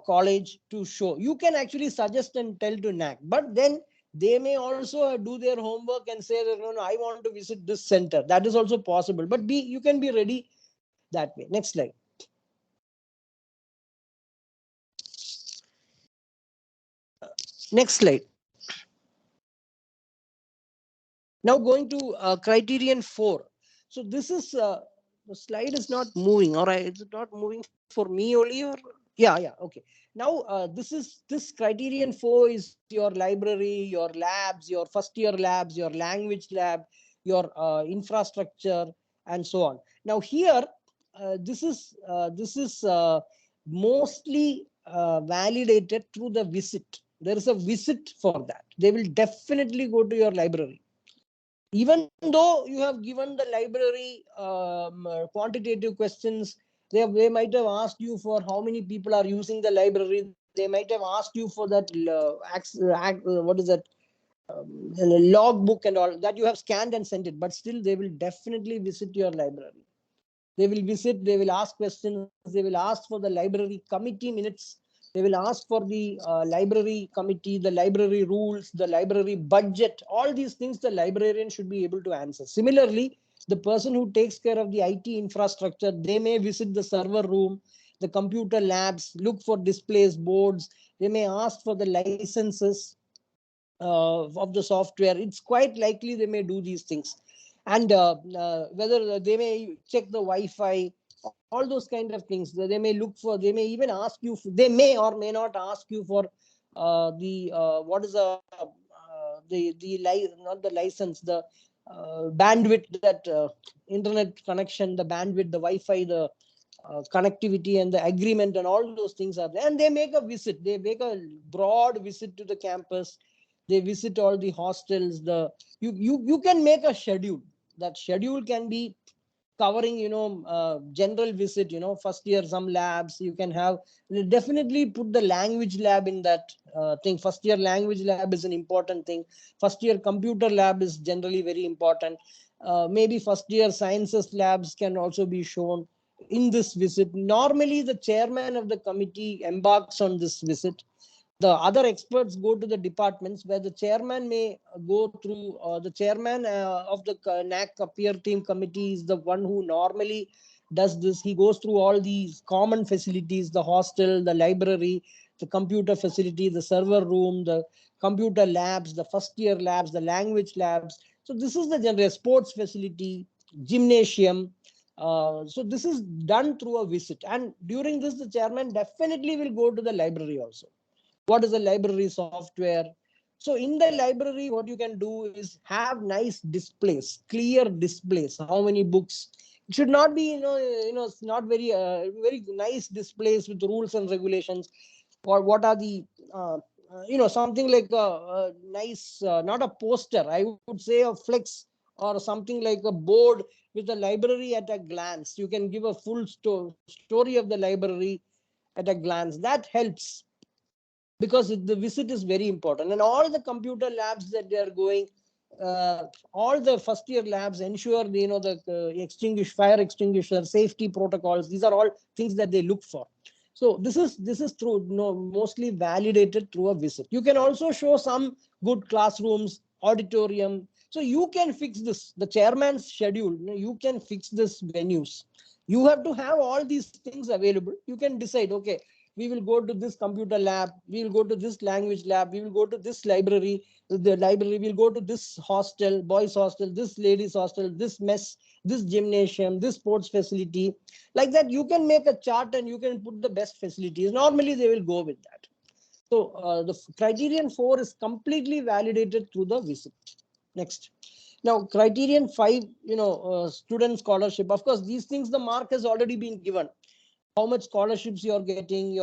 college to show. You can actually suggest and tell to NAAC, but then they may also do their homework and say that, no, I want to visit this center. That is also possible, but you can be ready that way. Next slide. Next slide. Now going to criterion 4. So this is the slide is not moving, or is it not moving for me only, or yeah, okay. Now this criterion 4 is your library, your labs, your first year labs, your language lab, your infrastructure, and so on. Now here this is mostly validated through the visit. There is a visit for that. They will definitely go to your library. Even though you have given the library quantitative questions, they might have asked you for how many people are using the library. They might have asked you for that what is that log book and all that you have scanned and sent it. But still, they will definitely visit your library. They will visit. They will ask questions. They will ask for the library committee minutes. They will ask for the library committee, the library rules, the library budget. All these things the librarian should be able to answer. Similarly, the person who takes care of the IT infrastructure, they may visit the server room. the computer labs, look for displays, boards. They may ask for the licenses of the software. It's quite likely they may do these things. And whether they may check the Wi-Fi, all those kind of things. They may look for, they may even ask you, they may or may not ask you for what is not the license, the bandwidth, that internet connection, the bandwidth, the Wi-Fi, the connectivity and the agreement, and all those things are there. And they make a visit. They make a broad visit to the campus. They visit all the hostels. You can make a schedule. That schedule can be covering, general visit, first year some labs you can have. Definitely put the language lab in that thing. First year language lab is an important thing. First year computer lab is generally very important. Maybe first year sciences labs can also be shown in this visit. Normally the chairman of the committee embarks on this visit. The other experts go to the departments, where the chairman may go through. The chairman of the NAAC peer team committee is the one who normally does this. He goes through all these common facilities: the hostel, the library, the computer facility, the server room, the computer labs, the first year labs, the language labs. So this is the general sports facility, gymnasium. So this is done through a visit. And during this, the chairman definitely will go to the library also. What is the library software? So in the library, what you can do is have nice displays, clear displays. How many books? It should not be, it's not very, very nice displays with rules and regulations. Or what are the, something like a nice, not a poster, I would say a flex, or something like a board with a library at a glance. You can give a full story of the library at a glance. That helps, because the visit is very important. And all the computer labs that they are going, all the first year labs ensure the fire extinguisher safety protocols. These are all things that they look for. So this is through mostly validated through a visit. You can also show some good classrooms, auditorium. So you can fix this, the chairman's schedule. You can fix this venues. You have to have all these things available. You can decide, okay, we will go to this computer lab, we will go to this language lab, we will go to this library, the library will go to this hostel, boys hostel, this ladies hostel, this mess, this gymnasium, this sports facility. Like that, you can make a chart and you can put the best facilities. Normally they will go with that. So the criterion 4 is completely validated through the visit. Next. Now, criterion 5, student scholarship. Of course, these things, the mark has already been given. How much scholarships you are getting,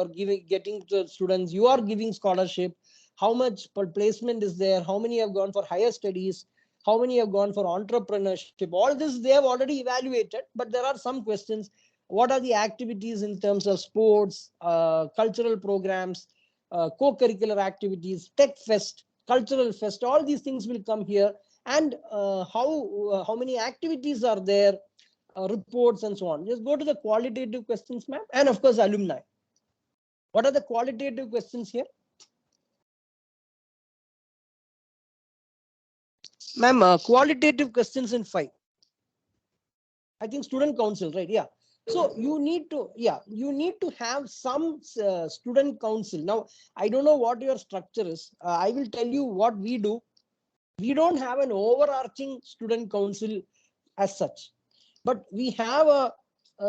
getting to students, you are giving scholarship, how much per placement is there, how many have gone for higher studies, how many have gone for entrepreneurship. All this they have already evaluated, but there are some questions. What are the activities in terms of sports, cultural programs, co-curricular activities, tech fest, cultural fest? All these things will come here. And how many activities are there, reports and so on. Just go to the qualitative questions, ma'am. And of course, alumni. What are the qualitative questions here? Ma'am, qualitative questions in 5. I think student council, right? Yeah. So you need to have some student council. Now, I don't know what your structure is. I will tell you what we do. We don't have an overarching student council as such, but we have a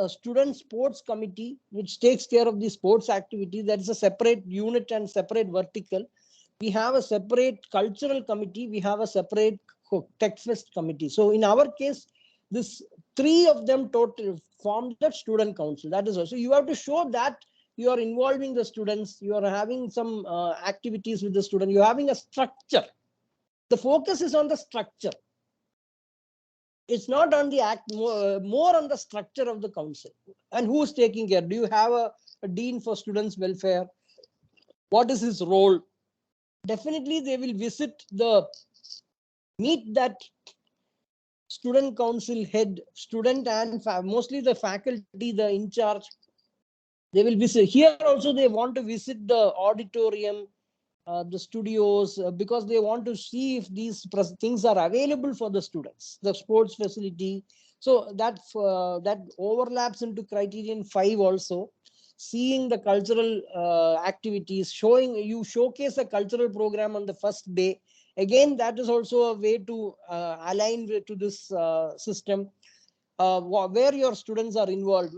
student sports committee which takes care of the sports activity. That is a separate unit and separate vertical. We have a separate cultural committee. We have a separate tech fest committee. So in our case, this 3 of them total form the student council. That is also, you have to show that you are involving the students. You are having some activities with the student. You're having a structure. The focus is on the structure. It's not on the act, more on the structure of the council and who's taking care. Do you have a dean for students welfare? What is his role? Definitely they will meet that student council head, student and mostly the faculty, the in charge. They will visit. Here also they want to visit the auditorium, the studios, because they want to see if these things are available for the students, the sports facility. So that overlaps into criterion 5 also. seeing the cultural activities, showcase a cultural program on the first day. Again, that is also a way to align to this system. Where your students are involved.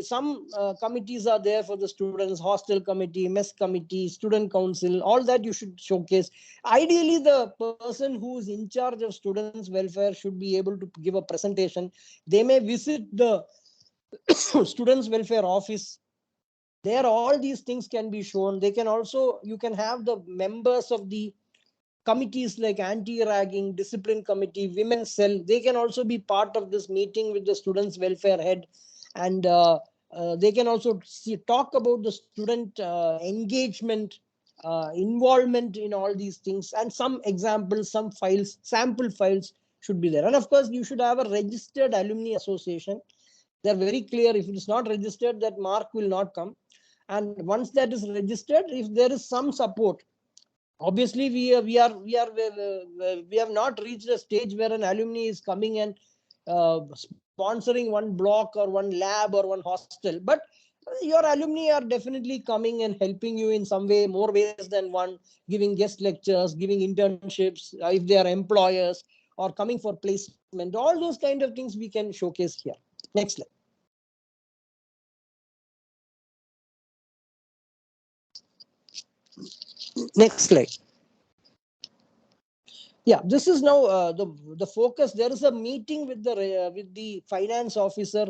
Some committees are there for the students, hostel committee, mess committee, student council, all that you should showcase. Ideally, the person who is in charge of students' welfare should be able to give a presentation. They may visit the students' welfare office. There, all these things can be shown. They can also, you can have the members of the committees like anti-ragging, discipline committee, women's cell. They can also be part of this meeting with the students' welfare head, and they can also talk about the student engagement, involvement in all these things, and some examples, some files, sample files should be there. And of course, you should have a registered alumni association. They're very clear. If it is not registered, that mark will not come. And once that is registered, if there is some support, obviously we have not reached a stage where an alumni is coming and sponsoring one block or one lab or one hostel, but your alumni are definitely coming and helping you in some way, more ways than one, giving guest lectures, giving internships, if they are employers, or coming for placement. All those kind of things we can showcase here. Next slide. Next slide. Yeah, this is now the focus. There is a meeting with the finance officer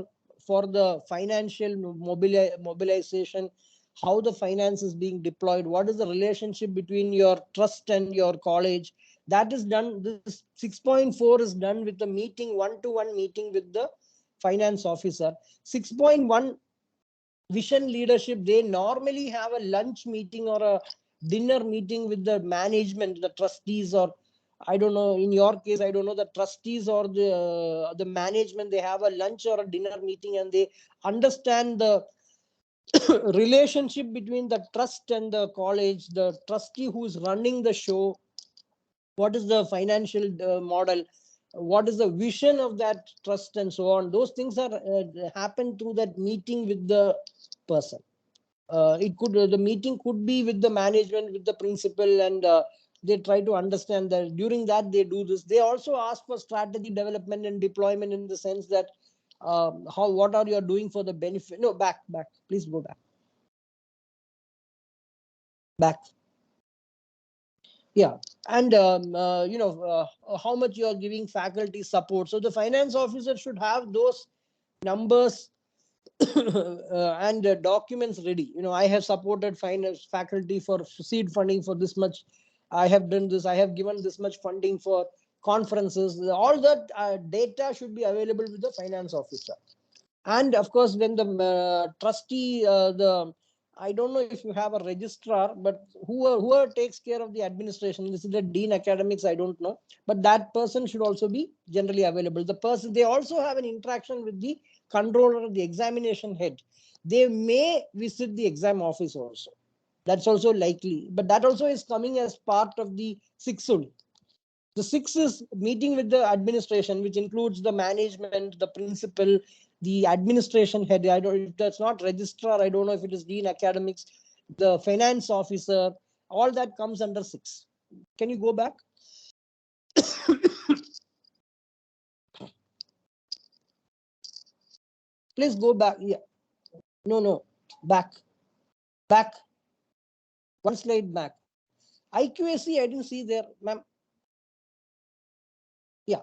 for the financial mobilization, how the finance is being deployed, what is the relationship between your trust and your college. That is done. This 6.4 is done with the meeting, one-to-one meeting with the finance officer. 6.1 vision leadership, they normally have a lunch meeting or a dinner meeting with the management, the trustees, or I don't know, in your case, I don't know, the trustees or the management, they have a lunch or a dinner meeting, and they understand the relationship between the trust and the college, the trustee who is running the show, what is the financial model, what is the vision of that trust, and so on. Those things are happen through that meeting with the person. It could the meeting could be with the management, with the principal, and they try to understand that. During that, they do this. They also ask for strategy development and deployment, in the sense that what are you doing for the benefit. No, back, please go back. Yeah, and how much you are giving faculty support. So the finance officer should have those numbers and documents ready. I have supported finance faculty for seed funding for this much. I have done this. I have given this much funding for conferences. All that data should be available with the finance officer. And of course, when the trustee, I don't know if you have a registrar, but whoever takes care of the administration, this is the dean academics, I don't know, but that person should also be generally available. The person, they also have an interaction with the controller, the examination head. They may visit the exam office also. That's also likely, but that also is coming as part of the 6 only. The 6 is meeting with the administration, which includes the management, the principal, the administration head. I don't, if that's not registrar, I don't know if it is dean academics, the finance officer, all that comes under 6. Can you go back? Please go back. Yeah. No. Back. One slide back. IQAC, I didn't see there, ma'am. Yeah.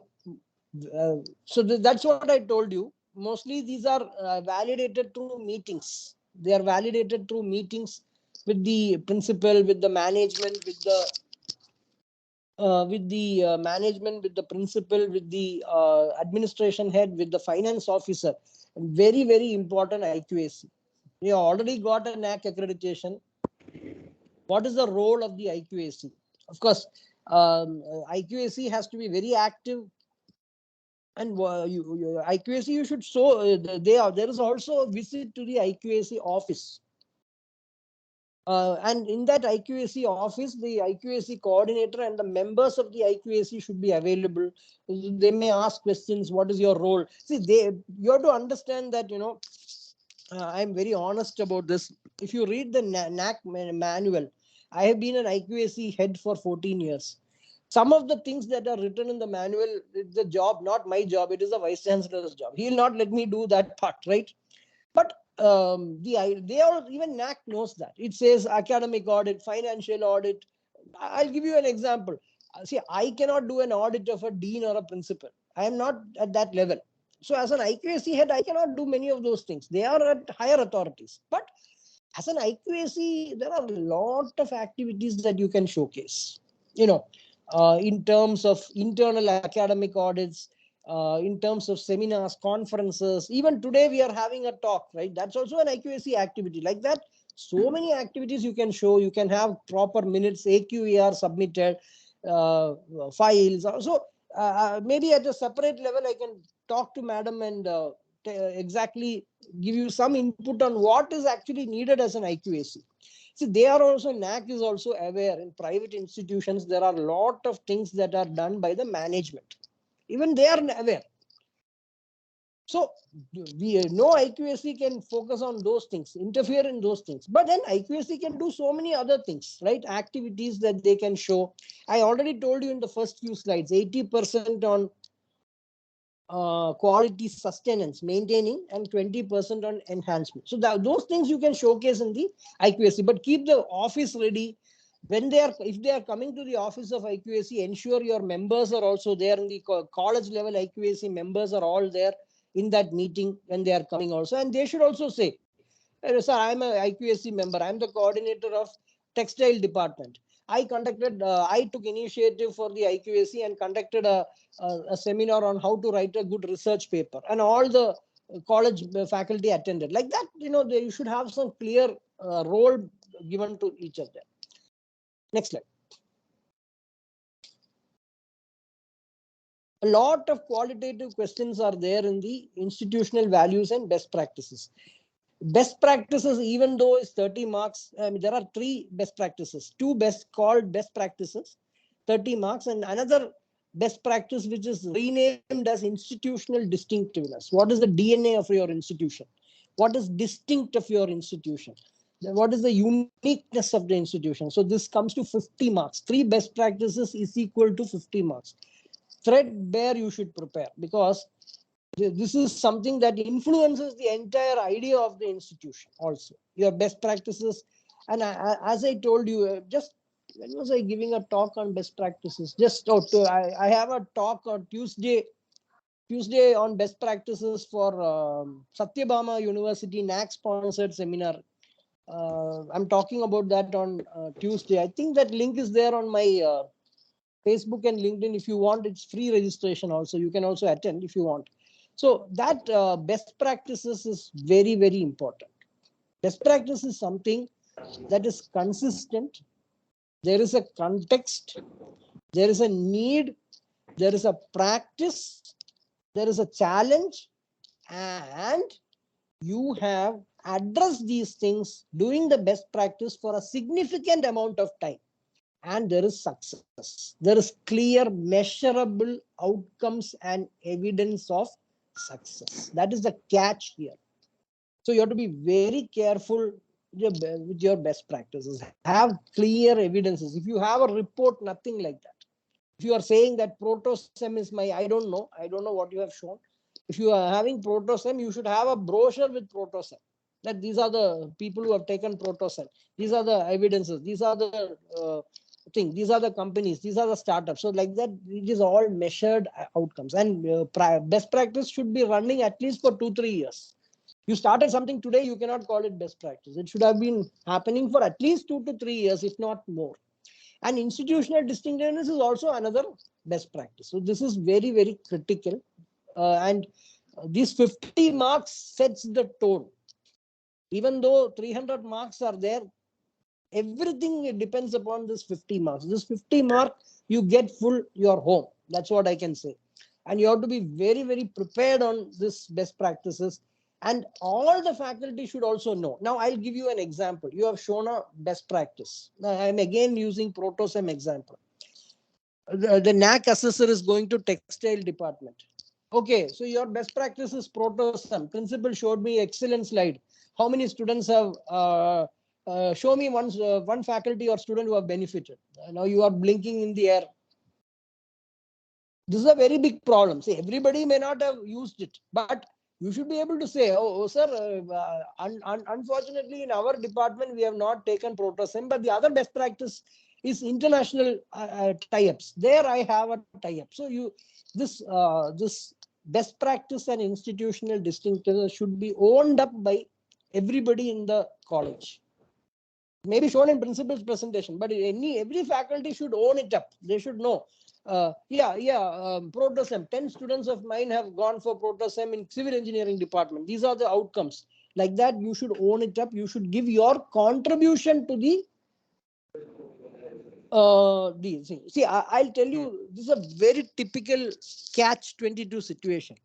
So that's what I told you. Mostly these are validated through meetings. They are validated through meetings with the principal, with the management, with the management, with the principal, with the administration head, with the finance officer. And very, very important, IQAC. You already got a NAAC accreditation. What is the role of the IQAC? Of course, IQAC has to be very active. And IQAC, you should show there is also a visit to the IQAC office. And in that IQAC office, the IQAC coordinator and the members of the IQAC should be available. They may ask questions. What is your role? See, you have to understand that, I'm very honest about this. If you read the NAC manual, I have been an IQAC head for 14 years. Some of the things that are written in the manual, it's the job, not my job. It is the vice chancellor's job. He will not let me do that part, right? But they all, even NAC knows that. It says academic audit, financial audit. I'll give you an example. See, I cannot do an audit of a dean or a principal. I am not at that level. So as an IQAC head, I cannot do many of those things. They are at higher authorities. But as an IQAC, there are a lot of activities that you can showcase. You know, in terms of internal academic audits, in terms of seminars, conferences. Even today we are having a talk, right? That's also an IQAC activity. Like that, so many activities you can show. You can have proper minutes, AQER submitted, files. So maybe at a separate level, I can talk to madam and exactly give you some input on what is actually needed as an IQAC. See, they are also, NAC is also aware in private institutions, there are a lot of things that are done by the management. Even they are aware. So we know IQAC can focus on those things, interfere in those things. But then IQAC can do so many other things, right? Activities that they can show. I already told you in the first few slides, 80% on quality sustenance, maintaining, and 20% on enhancement. So those things you can showcase in the IQAC, but keep the office ready. When they are, if they are coming to the office of IQAC, ensure your members are also there in the college level IQAC members are all there in that meeting when they are coming also. And they should also say, sir, I'm a IQAC member. I'm the coordinator of textile department. I took initiative for the IQAC and conducted a seminar on how to write a good research paper. And all the college faculty attended. Like that, you should have some clear role given to each of them. Next slide. A lot of qualitative questions are there in the institutional values and best practices. Best practices, even though it's 30 marks, there are 3 best practices, 2 called best practices, 30 marks, and another best practice which is renamed as institutional distinctiveness. What is the DNA of your institution? What is distinct of your institution? What is the uniqueness of the institution? So this comes to 50 marks. 3 best practices is equal to 50 marks. Threadbare you should prepare, because this is something that influences the entire idea of the institution also. Your best practices. And as I told you, just when was I giving a talk on best practices? I have a talk on Tuesday on best practices for Satyabama University NAAC sponsored seminar. I'm talking about that on Tuesday. I think that link is there on my Facebook and LinkedIn. If you want, it's free registration also. You can also attend if you want. So that best practices is very, very important. Best practice is something that is consistent. There is a context. There is a need. There is a practice. There is a challenge. And you have addressed these things doing the best practice for a significant amount of time. And there is success. There is clear, measurable outcomes and evidence of success. That is the catch here. So you have to be very careful with your best practices. Have clear evidences. If you have a report, nothing like that. If you are saying that Protosem is I don't know what you have shown. If you are having Protosem, you should have a brochure with Protosem. That these are the people who have taken Protosem. These are the evidences. These are the things. These are the companies. These are the startups. So like that, it is all measured outcomes. And best practice should be running at least for 2-3 years. You started something today, you cannot call it best practice. It should have been happening for at least 2 to 3 years, if not more. And institutional distinctiveness is also another best practice. So this is very, very critical. And these 50 marks sets the tone. Even though 300 marks are there, everything depends upon this 50 marks. This 50 mark, you get full, you're home. That's what I can say. And you have to be very, very prepared on this best practices. And all the faculty should also know. Now, I'll give you an example. You have shown a best practice. Now, I'm again using Protosem example. The NAAC assessor is going to textile department. Okay, so your best practice is Protosem. Principal showed me excellent slide. How many students have show me one faculty or student who have benefited? Now you are blinking in the air. This is a very big problem. See, everybody may not have used it, but you should be able to say, oh sir, unfortunately in our department we have not taken Protosem, but the other best practice is international tie-ups. There I have a tie-up. So this best practice and institutional distinctiveness should be owned up by everybody in the college. Maybe shown in principal's presentation, but every faculty should own it up. They should know. Protosem. 10 students of mine have gone for Protosem in civil engineering department. These are the outcomes. Like that, you should own it up. You should give your contribution to the see, I'll tell you, this is a very typical catch-22 situation.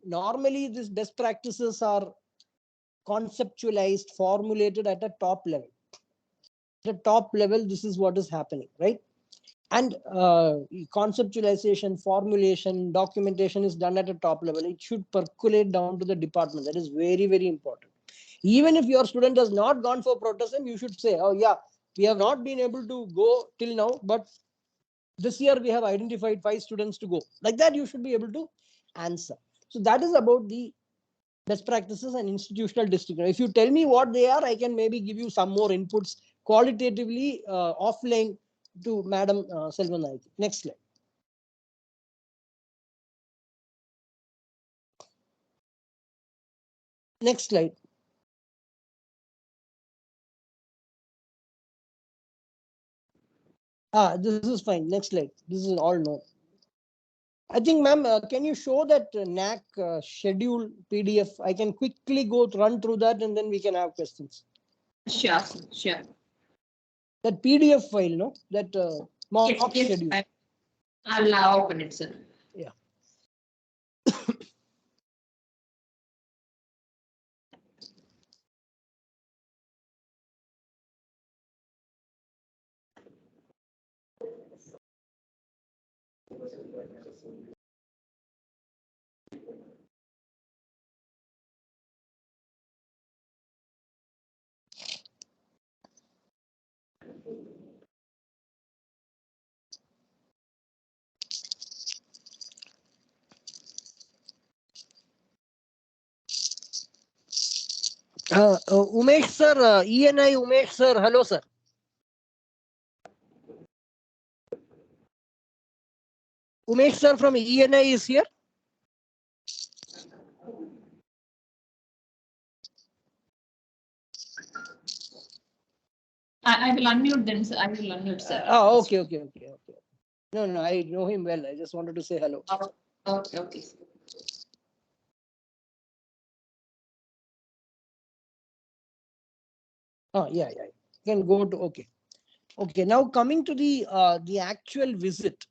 Normally, these best practices are conceptualized, formulated at a top level. At a top level, this is what is happening, right? And conceptualization, formulation, documentation is done at a top level. It should percolate down to the department. That is very, very important. Even if your student has not gone for Protosem, you should say, oh yeah, we have not been able to go till now, but this year we have identified 5 students to go. Like that, you should be able to answer. So that is about the best practices and institutional discipline. If you tell me what they are, I can maybe give you some more inputs qualitatively offline to Madam Selvan Naik. Next slide. Next slide. This is fine. Next slide. This is all known. I think, ma'am, can you show that NAAC schedule PDF? I can quickly run through that and then we can have questions. Sure, sure. That PDF file, no? That mock Yes, schedule. I'll now open it, sir. Yeah. Umesh sir, ENI Umesh sir, hello sir. Umesh sir from ENI is here. I will unmute them, sir. I will unmute, sir. Okay. No, I know him well. I just wanted to say hello. Okay. Yeah. You can go to okay. Now coming to the actual visit.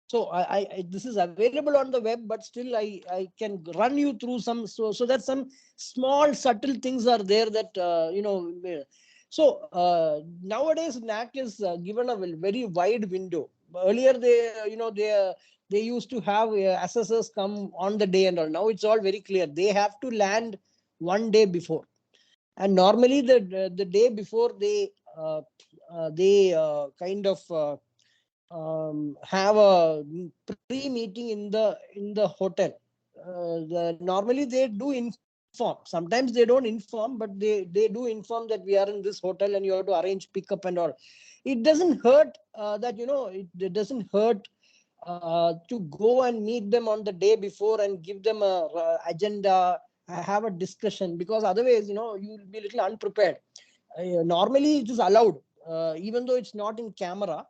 So I this is available on the web, but still I can run you through some so that some small subtle things are there that So nowadays NAAC is given a very wide window. Earlier they used to have assessors come on the day and all. Now it's all very clear. They have to land one day before, and normally the day before they kind of have a pre-meeting in the hotel. Normally they do inform. Sometimes they don't inform, but they do inform that we are in this hotel and you have to arrange pickup and all. It doesn't hurt it doesn't hurt to go and meet them on the day before and give them a agenda, have a discussion, because otherwise you'll be a little unprepared. Normally it is allowed, even though it's not in camera.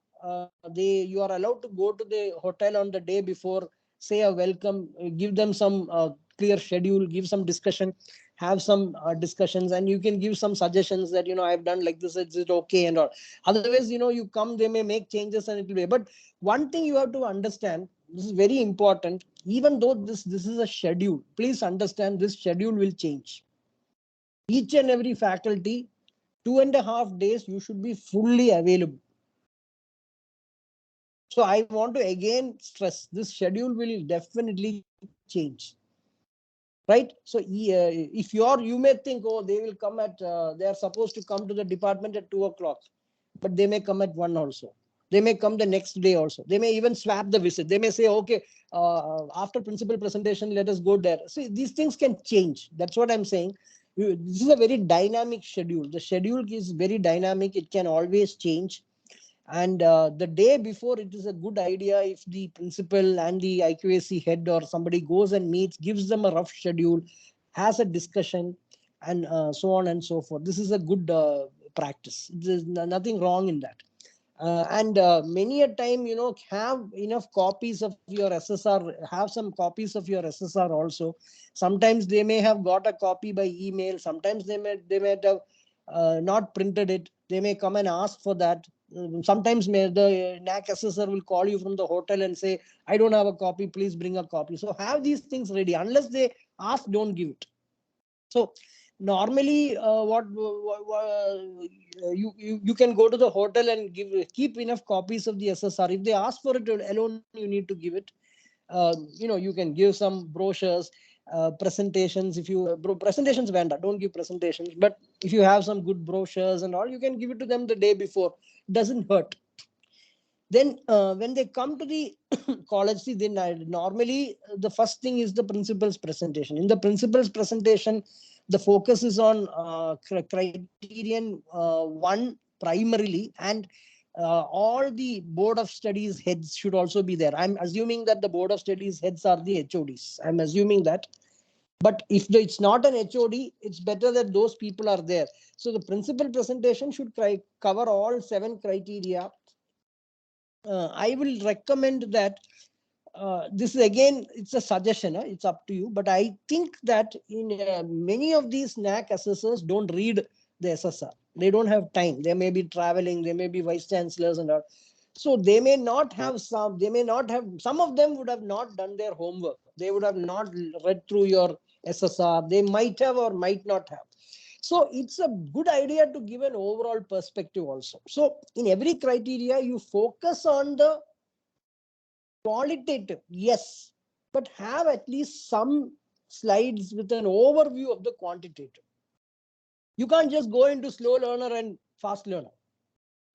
You are allowed to go to the hotel on the day before, say a welcome, give them some clear schedule, give some discussion, have some discussions, and you can give some suggestions that I've done like this, is it okay and all. Otherwise you come, they may make changes and it will be. But one thing you have to understand, this is very important. Even though this is a schedule, please understand this schedule will change. Each and every faculty, 2.5 days you should be fully available. So I want to again stress, this schedule will definitely change. right? So if you may think, oh, they will come at, they are supposed to come to the department at 2 o'clock, but they may come at 1 also. They may come the next day also. They may even swap the visit. They may say, okay, after principal presentation, let us go there. See, these things can change. That's what I'm saying. This is a very dynamic schedule. The schedule is very dynamic. It can always change. And the day before, it is a good idea if the principal and the IQAC head or somebody goes and meets, gives them a rough schedule, has a discussion, and so on and so forth. This is a good practice. There's nothing wrong in that. And many a time, have enough copies of your SSR, have some copies of your SSR also. Sometimes they may have got a copy by email. Sometimes they may have not printed it. They may come and ask for that. Sometimes the NAAC assessor will call you from the hotel and say, I don't have a copy, please bring a copy. So have these things ready. Unless they ask, don't give it. So normally, you can go to the hotel and keep enough copies of the SSR. If they ask for it alone, you need to give it. You can give some brochures, presentations. If you presentations vendor, don't give presentations. But if you have some good brochures and all, you can give it to them the day before. It doesn't hurt. Then when they come to the college, see, then normally the first thing is the principal's presentation. In the principal's presentation, the focus is on criterion 1 primarily, and all the board of studies heads should also be there. I'm assuming that the board of studies heads are the HODs. I'm assuming that. But if it's not an HOD, it's better that those people are there. So the principal presentation should cover all 7 criteria. I will recommend that this is again, it's a suggestion, it's up to you. But I think that in many of these NAAC assessors don't read the SSR. They don't have time. They may be traveling, they may be vice chancellors and all. So they may not have some of them would have not done their homework. They would have not read through your SSR. They might have or might not have. So it's a good idea to give an overall perspective also. So in every criteria, you focus on the qualitative, yes, but have at least some slides with an overview of the quantitative. You can't just go into slow learner and fast learner.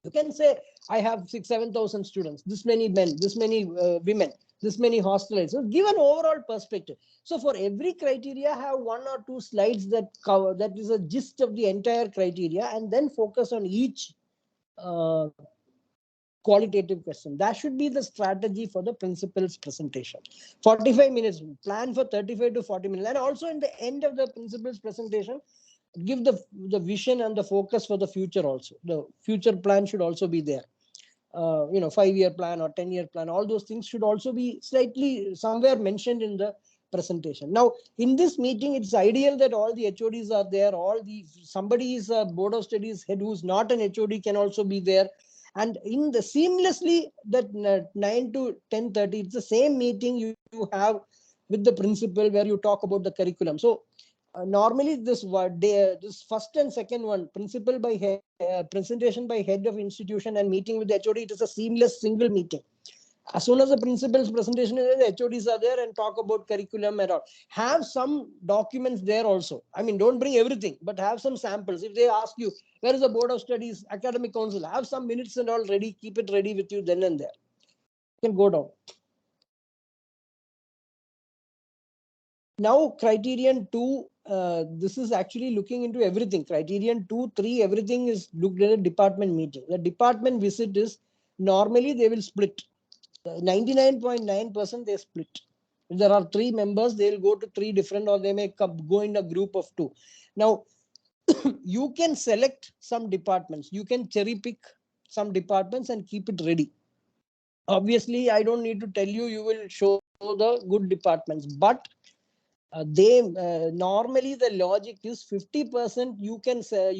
You can say, I have 7,000 students, this many men, this many women, this many hostels. So give an overall perspective. So for every criteria, have 1 or 2 slides that cover, that is a gist of the entire criteria, and then focus on each qualitative question. That should be the strategy for the principal's presentation. 45 minutes, plan for 35 to 40 minutes. And also in the end of the principal's presentation, give the vision and the focus for the future also. The future plan should also be there. 5-year plan or 10-year plan, all those things should also be slightly somewhere mentioned in the presentation. Now, in this meeting, it's ideal that all the HODs are there. Somebody is a board of studies head who's not an HOD can also be there. And in the seamlessly that 9 to 10:30, it's the same meeting you have with the principal where you talk about the curriculum. So normally this first and second one, principal by head, presentation by head of institution and meeting with the HOD, it is a seamless single meeting. As soon as the principal's presentation is there, the HODs are there and talk about curriculum and all. Have some documents there also. I mean, don't bring everything, but have some samples. If they ask you, where is the board of studies, academic council, have some minutes and all ready, keep it ready with you then and there. You can go down. Now, criterion 2, this is actually looking into everything. Criterion 2, 3, everything is looked at a department meeting. The department visit is normally they will split. 99.9% they split. If there are 3 members, they'll go to 3 different, or they may go in a group of 2. Now, you can select some departments. You can cherry pick some departments and keep it ready. Obviously, I don't need to tell you, you will show the good departments, but normally the logic is 50%. You can say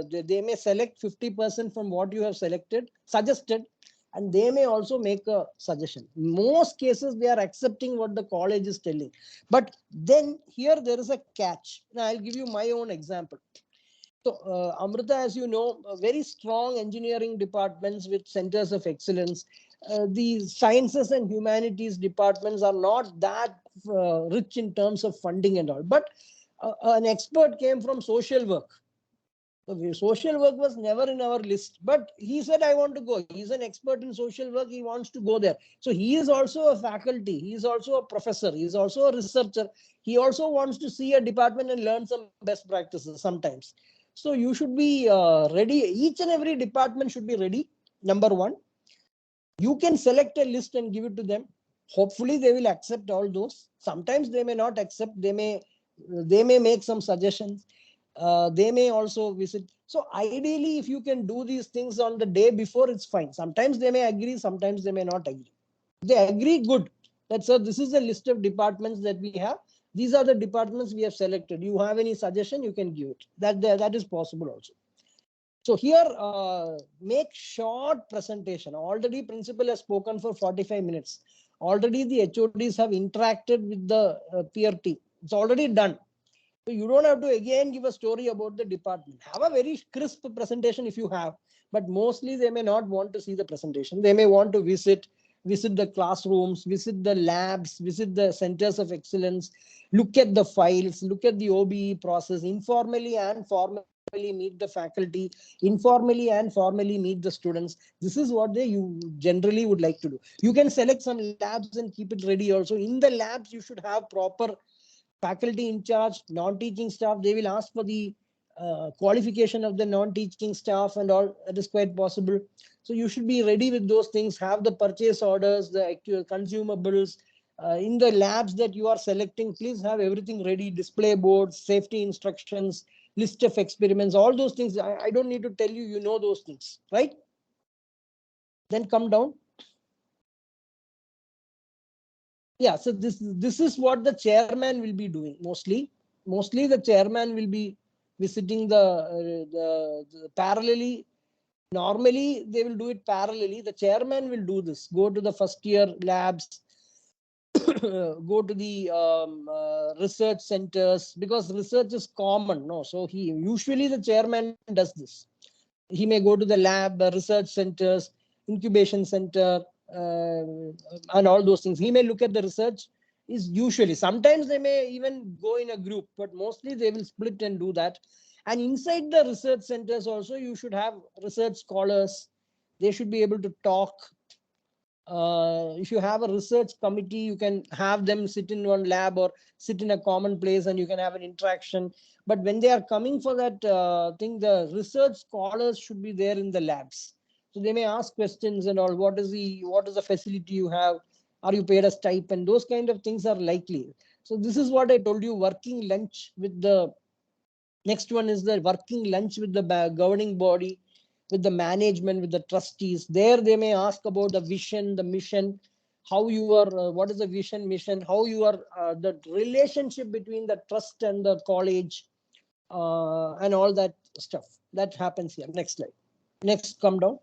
they may select 50% from what you have suggested, and they may also make a suggestion. Most cases they are accepting what the college is telling, but then here there is a catch. Now I'll give you my own example. So Amrita, as you know, very strong engineering departments with centers of excellence. the sciences and humanities departments are not that rich in terms of funding and all. But an expert came from social work. So social work was never in our list, but he said, I want to go. He's an expert in social work. He wants to go there. So he is also a faculty. He is also a professor. He is also a researcher. He also wants to see a department and learn some best practices sometimes. So you should be ready. Each and every department should be ready. Number one, you can select a list and give it to them. Hopefully they will accept all those. Sometimes they may not accept. They may make some suggestions. They may also visit. So ideally, if you can do these things on the day before, it's fine. Sometimes they may agree, sometimes they may not agree. If they agree, good. That's so this is the list of departments that we have. These are the departments we have selected. You have any suggestion, you can give it. That is possible also. So here, make short presentation. Already principal has spoken for 45 minutes. Already the HODs have interacted with the peer team. It's already done. So you don't have to again give a story about the department. Have a very crisp presentation if you have, but mostly they may not want to see the presentation. They may want to visit the classrooms, visit the labs, visit the centers of excellence, look at the files, look at the OBE process, informally and formally meet the faculty, informally and formally meet the students. This is what you generally would like to do. You can select some labs and keep it ready also. In the labs, you should have proper faculty in charge, non-teaching staff. They will ask for the qualification of the non-teaching staff and all. That is quite possible. So you should be ready with those things. Have the purchase orders, the actual consumables. In the labs that you are selecting, please have everything ready. Display boards, safety instructions, list of experiments, all those things. I don't need to tell you, you know those things, right? Then come down. Yeah, so this is what the chairman will be doing mostly. Mostly the chairman will be visiting the parallelly. Normally they will do it parallelly. The chairman will do this. Go to the first year labs, go to the research centers, because research is common. No, so he usually the chairman does this. He may go to the lab, the research centers, incubation center, and all those things. He may look at the research. Is usually, sometimes they may even go in a group, but mostly they will split and do that. And inside the research centers also, you should have research scholars. They should be able to talk. If you have a research committee, you can have them sit in one lab or sit in a common place and you can have an interaction. But when they are coming for that thing, the research scholars should be there in the labs. So they may ask questions and all. What is the facility you have? Are you paid a stipend? Those kind of things are likely. So this is what I told you, working lunch with the next one is the working lunch with the governing body, with the management, with the trustees. There they may ask about the vision, the mission, how you are, what is the vision, mission, how you are, the relationship between the trust and the college, and all that stuff. That happens here. Next slide. Next, come down.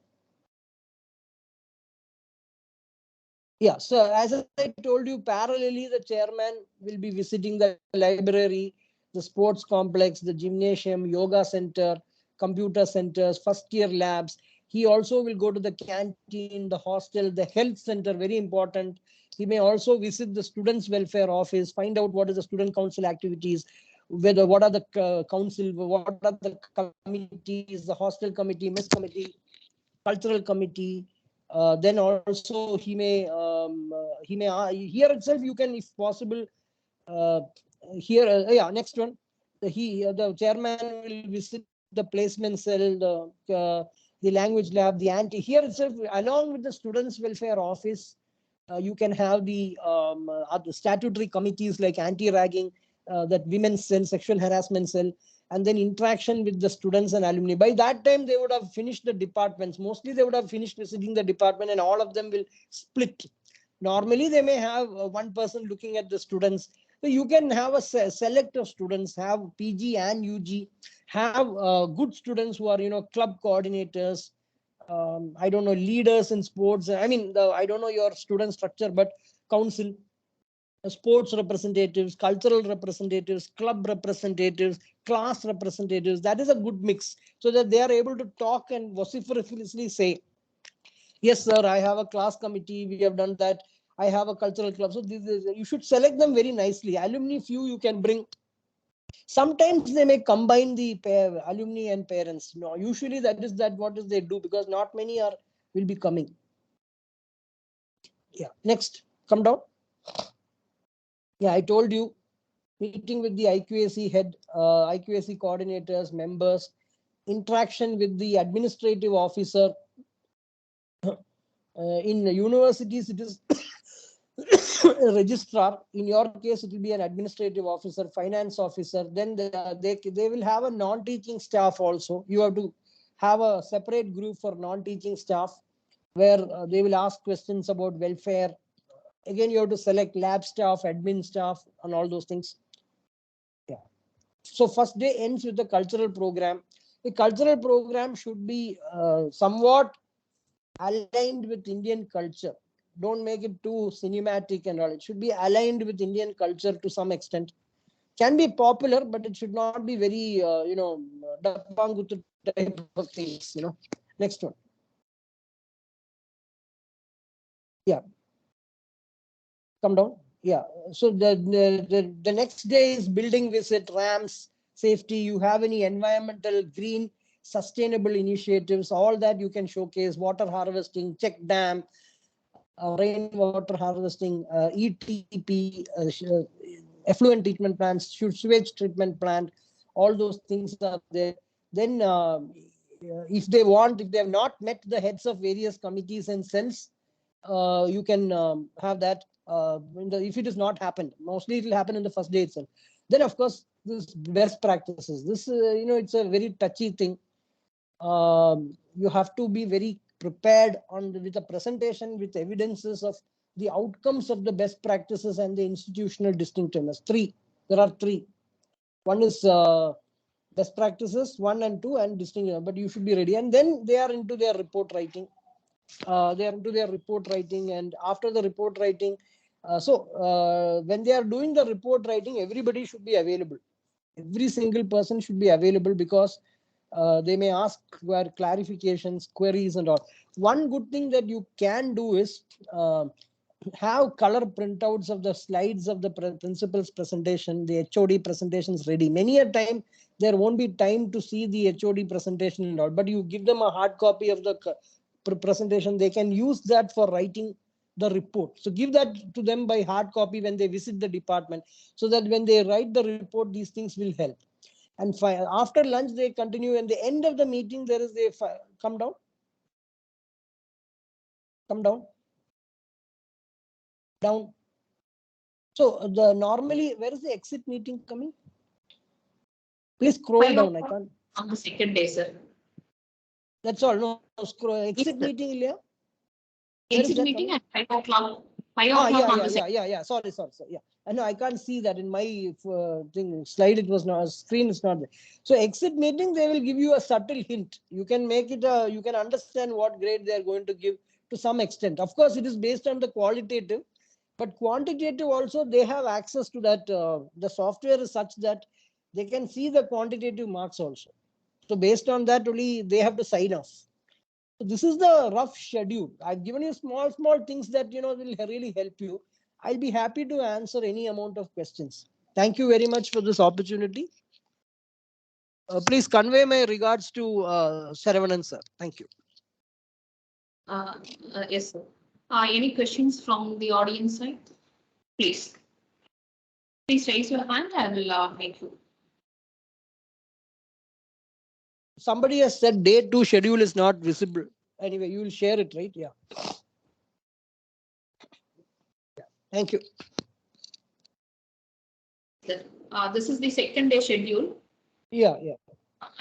Yeah, so as I told you, parallelly, the chairman will be visiting the library, the sports complex, the gymnasium, yoga center, computer centers, first year labs. He also will go to the canteen, the hostel, the health center, very important. He may also visit the students' welfare office, find out what is the student council activities, what are the council, what are the committees, the hostel committee, mess committee, cultural committee. Then also here itself you can, if possible, next one. The chairman will visit the placement cell, the language lab, the anti. Here itself, along with the students' welfare office, you can have the statutory committees like anti-ragging, that women's cell, sexual harassment cell, and then interaction with the students and alumni. By that time, they would have finished the departments. Mostly they would have finished visiting the department and all of them will split. Normally, they may have one person looking at the students. So you can have a select of students, have PG and UG, have good students who are, club coordinators, I don't know, leaders in sports. I mean, I don't know your student structure, but council, sports representatives, cultural representatives, club representatives, class representatives. That is a good mix, so that they are able to talk and vociferously say. Yes, sir, I have a class committee. We have done that. I have a cultural club. So you should select them very nicely. Alumni few you can bring. Sometimes they may combine the alumni and parents. No, usually that is what is they do, because not many are will be coming. Yeah. Next, come down. Yeah, I told you, meeting with the IQAC head, IQAC coordinators, members, interaction with the administrative officer. In universities, it is a registrar. In your case, it will be an administrative officer, finance officer. Then they will have a non-teaching staff also. You have to have a separate group for non-teaching staff, where they will ask questions about welfare. Again, you have to select lab staff, admin staff, and all those things. Yeah. So first day ends with the cultural program. The cultural program should be somewhat aligned with Indian culture. Don't make it too cinematic and all. It should be aligned with Indian culture to some extent. Can be popular, but it should not be very, Dappanguttu type of things. Next one. Yeah. Come down. Yeah. So the next day is building visit, ramps, safety. You have any environmental, green, sustainable initiatives, all that you can showcase. Water harvesting, check dam, rainwater harvesting, ETP, effluent treatment plants, sewage treatment plant, all those things are there. Then if they have not met the heads of various committees and cells, you can have that. If it has not happened, mostly it will happen in the first day itself. Then of course, this best practices. This it's a very touchy thing. You have to be very prepared with a presentation with evidences of the outcomes of the best practices and the institutional distinctiveness. There are three. One is best practices, 1 and 2, and distinctiveness. But you should be ready. And then they are into their report writing. And after the report writing, when they are doing the report writing, everybody should be available. Every single person should be available, because they may ask clarifications, queries, and all. One good thing that you can do is have color printouts of the slides of the principal's presentation, the HOD presentations ready. Many a time there won't be time to see the HOD presentation and all, but you give them a hard copy of the presentation. They can use that for writing the report. So give that to them by hard copy when they visit the department, so that when they write the report, these things will help. And after lunch, they continue. And the end of the meeting, there is come down. Come down. Down. So normally, where is the exit meeting coming? Please scroll down. I can't. On the second day, sir. That's all. No, scroll. Exit Yes, meeting, Ilya. Exit meeting at 5 o'clock. 5 o'clock on the second. Yeah. Sorry. Yeah. No, I can't see that in my slide. It was not, screen is not there. So exit meeting, they will give you a subtle hint. You can make it. You can understand what grade they are going to give to some extent. Of course, it is based on the qualitative, but quantitative also they have access to that. The software is such that they can see the quantitative marks also. So based on that only, they have to sign off. So this is the rough schedule. I've given you small things that will really help you. I'll be happy to answer any amount of questions. Thank you very much for this opportunity. Please convey my regards to Saravanan sir. Thank you. Yes, sir. Any questions from the audience side? Please raise your hand. I will make you. Somebody has said day 2 schedule is not visible. Anyway, you will share it, right? Yeah. Thank you. This is the second day schedule. Yeah.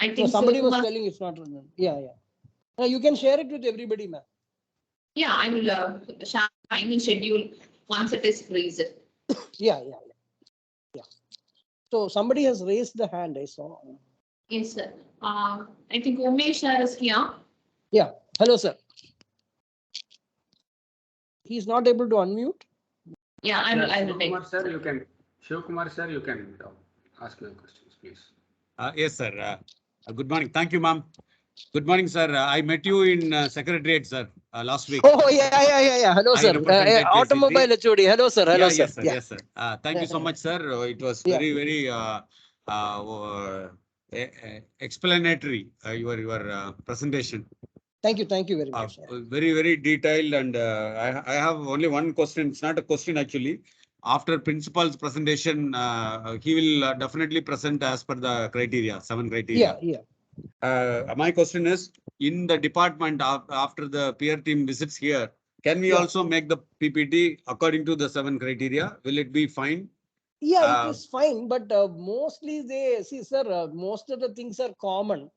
I think somebody was telling it's not running. Yeah. You can share it with everybody, ma'am. Yeah, I will share timing schedule once it is raised. Yeah. So somebody has raised the hand, I saw. Yes, sir. I think Umesh sir is here. Yeah. Hello, sir. He's not able to unmute. Yeah, I will take. Shivkumar sir, you can ask your questions, please. Yes, sir. Good morning. Thank you, ma'am. Good morning, sir. I met you in Secretariat, sir, last week. Oh, yeah. Hello, I sir. represented Automobile JCC. HOD. Hello, sir. Hello, Yeah, sir. yes, sir. Yeah. Yes, sir. Thank you so much, sir. It was Yeah. very explanatory, your presentation. Thank you very much. Very detailed, and I have only one question. It's not a question actually. After principal's presentation, he will definitely present as per the criteria, 7 criteria. Yeah. My question is, in the department after the peer team visits here, can we Yeah. also make the PPT according to the 7 criteria? Will it be fine? Yeah, it is fine, but mostly they see, sir. Most of the things are common.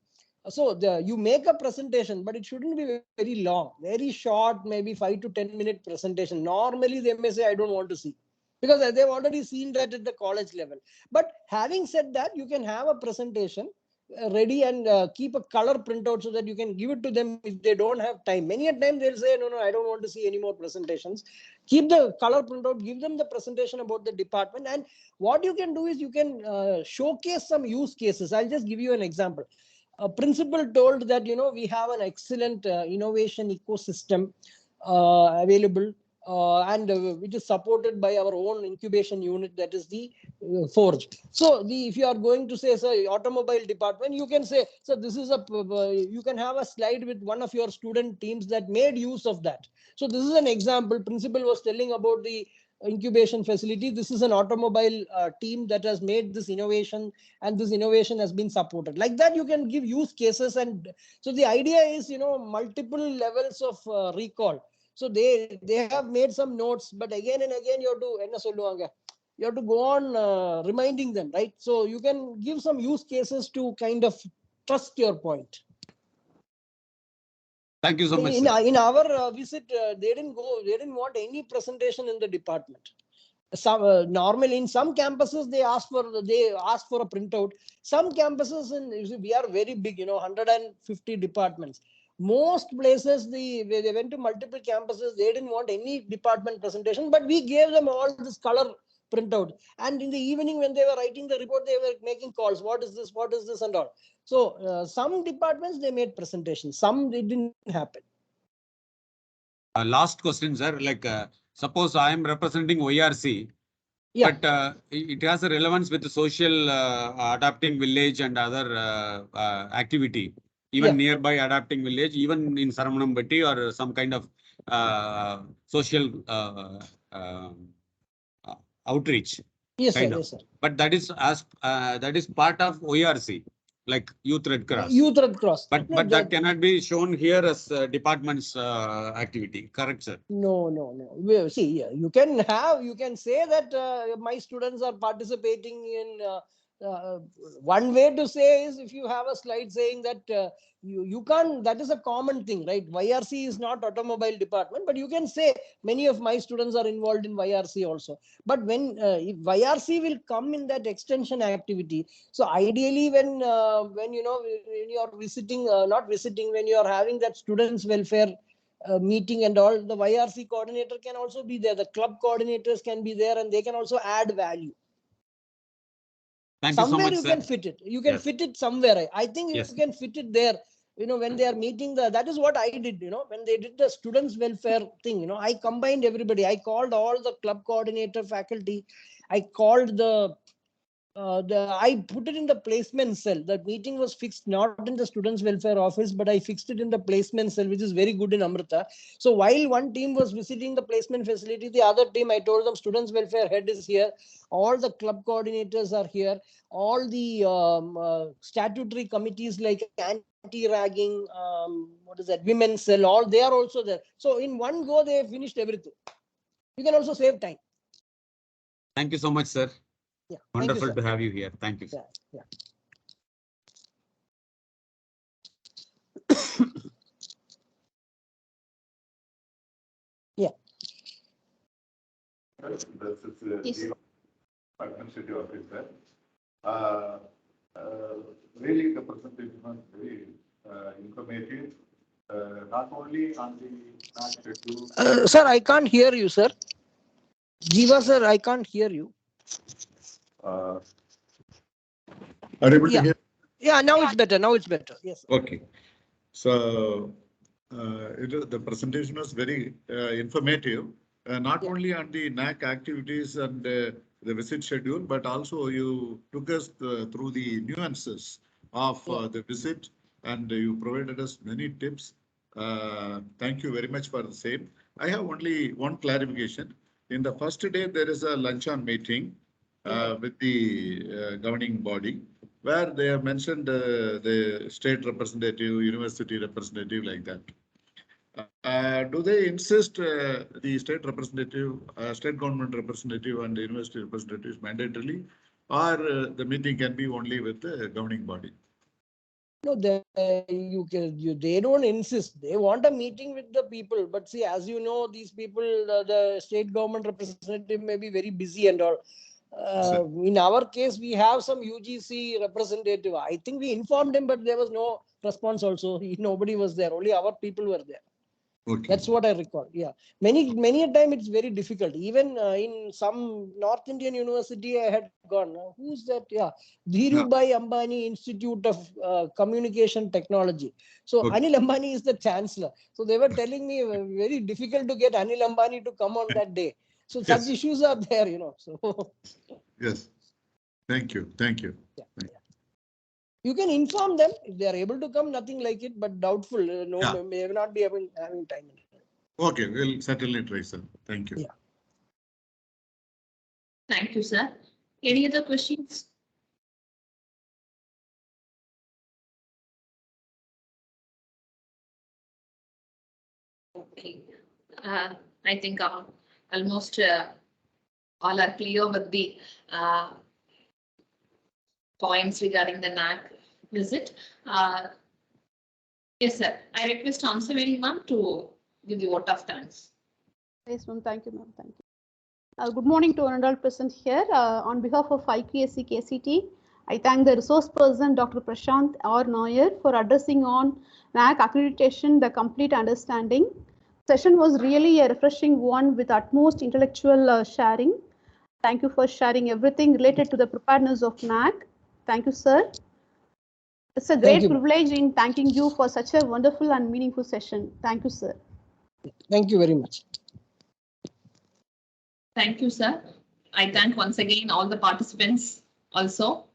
So you make a presentation, but it shouldn't be very long, very short, maybe 5 to 10 minute presentation. Normally, they may say, "I don't want to see," because they've already seen that at the college level. But having said that, you can have a presentation ready and keep a color printout so that you can give it to them if they don't have time. Many a time they'll say, no, I don't want to see any more presentations. Keep the color printout, give them the presentation about the department. And what you can do is you can showcase some use cases. I'll just give you an example. A principal told that, we have an excellent innovation ecosystem available and which is supported by our own incubation unit, that is the Forge. So if you are going to say, sir, automobile department, you can say, so this is you can have a slide with one of your student teams that made use of that. So this is an example. Principal was telling about the incubation facility. This is an automobile team that has made this innovation, and this innovation has been supported. Like that, you can give use cases. And so the idea is, multiple levels of recall. So they have made some notes, but again and again you have to go on reminding them, right? So you can give some use cases to kind of trust your point. Thank you so much. In our visit, they didn't want any presentation in the department. Normally in some campuses they ask for a printout. Some campuses, we are very big, 150 departments. Most places they went to multiple campuses, they didn't want any department presentation, but we gave them all this color printout. And in the evening when they were writing the report, they were making calls. What is this and all. So some departments they made presentations, some it didn't happen. Last question, sir. Suppose I am representing YRC. Yeah. But it has a relevance with the social adapting village and other activity, even nearby adapting village, even in Saramanambatti or some kind of social outreach. Yes, sir. But that is part of ORC, like Youth Red Cross. Youth Red Cross. But that cannot be shown here as department's activity. Correct, sir? No. See, you can say that my students are participating in. One way to say is if you have a slide saying that you can't. That is a common thing, right? YRC is not automobile department, but you can say many of my students are involved in YRC also. But when if YRC will come in that extension activity, so ideally when when you are visiting, when you are having that students welfare meeting and all, the YRC coordinator can also be there. The club coordinators can be there, and they can also add value. Thank you so much, you sir. can fit it. You can fit it somewhere. I think you can fit it there. When they are meeting that is what I did. When they did the students welfare thing, I combined everybody. I called all the club coordinator faculty. I called I put it in the placement cell. That meeting was fixed not in the students welfare office, but I fixed it in the placement cell, which is very good in Amrita. So while one team was visiting the placement facility, the other team, I told them students welfare head is here, all the club coordinators are here, all the statutory committees like anti-ragging, women's cell, all they are also there. So in one go they finished everything. You can also save time. Thank you so much, sir. Yeah, wonderful to have you here. Thank you, sir. Yeah. Yeah. This is the administrative officer. Really, the presentation was very informative. Not only on the sir, I can't hear you, sir. Jiva, sir, I can't hear you. Are you able to hear? Yeah, now it's better. Yes. Sir. Okay. So the presentation was very informative, not Yeah. only on the NAAC activities and the visit schedule, but also you took us through the nuances of the visit, and you provided us many tips. Thank you very much for the same. I have only one clarification. In the first day, there is a luncheon meeting with the governing body, where they have mentioned the state representative, university representative, like that. Do they insist the state representative, state government representative and the university representatives mandatorily, or the meeting can be only with the governing body? No, they don't insist. They want a meeting with the people. But see, as you know, these people, the state government representative may be very busy and all. In our case, we have some UGC representative. I think we informed him, but there was no response also. Nobody was there. Only our people were there. Okay. That's what I recall. Yeah, many a time it's very difficult. Even in some North Indian university, I had gone. Who's that? Yeah, Dhirubhai Ambani Institute of Communication Technology. So Okay. Anil Ambani is the chancellor. So they were telling me very difficult to get Anil Ambani to come on that day. So such issues are there, So yes, thank you, thank you. yeah. You can inform them if they are able to come. Nothing like it, but doubtful. May not be having time. Okay, we'll certainly try, sir. Thank you. Yeah. Thank you, sir. Any other questions? Okay. I think almost all are clear with the points regarding the NAAC visit. Yes, sir. I request Ansaveri ma'am to give the vote of thanks. Yes, ma'am. Thank you, ma'am. Thank you. Good morning to one and all present here. On behalf of IQAC KCT, I thank the resource person, Dr. Prashant R. Nair, for addressing on NAAC accreditation, the complete understanding. Session was really a refreshing one with utmost intellectual sharing. Thank you for sharing everything related to the preparedness of NAAC. Thank you, sir. It's a great privilege in thanking you for such a wonderful and meaningful session. Thank you, sir. Thank you very much. Thank you, sir. I thank once again all the participants also.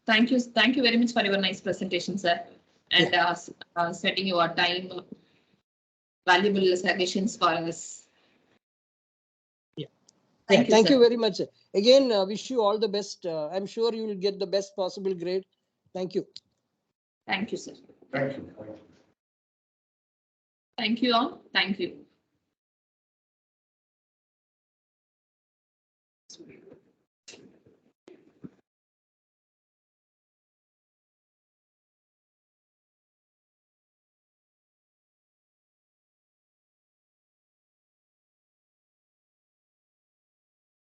Thank you very much for your nice presentation, sir, and setting your time, valuable suggestions for us. Yeah. Thank you very much. Again, wish you all the best. I'm sure you will get the best possible grade. Thank you. Thank you, sir. Thank you. Thank you all. Thank you.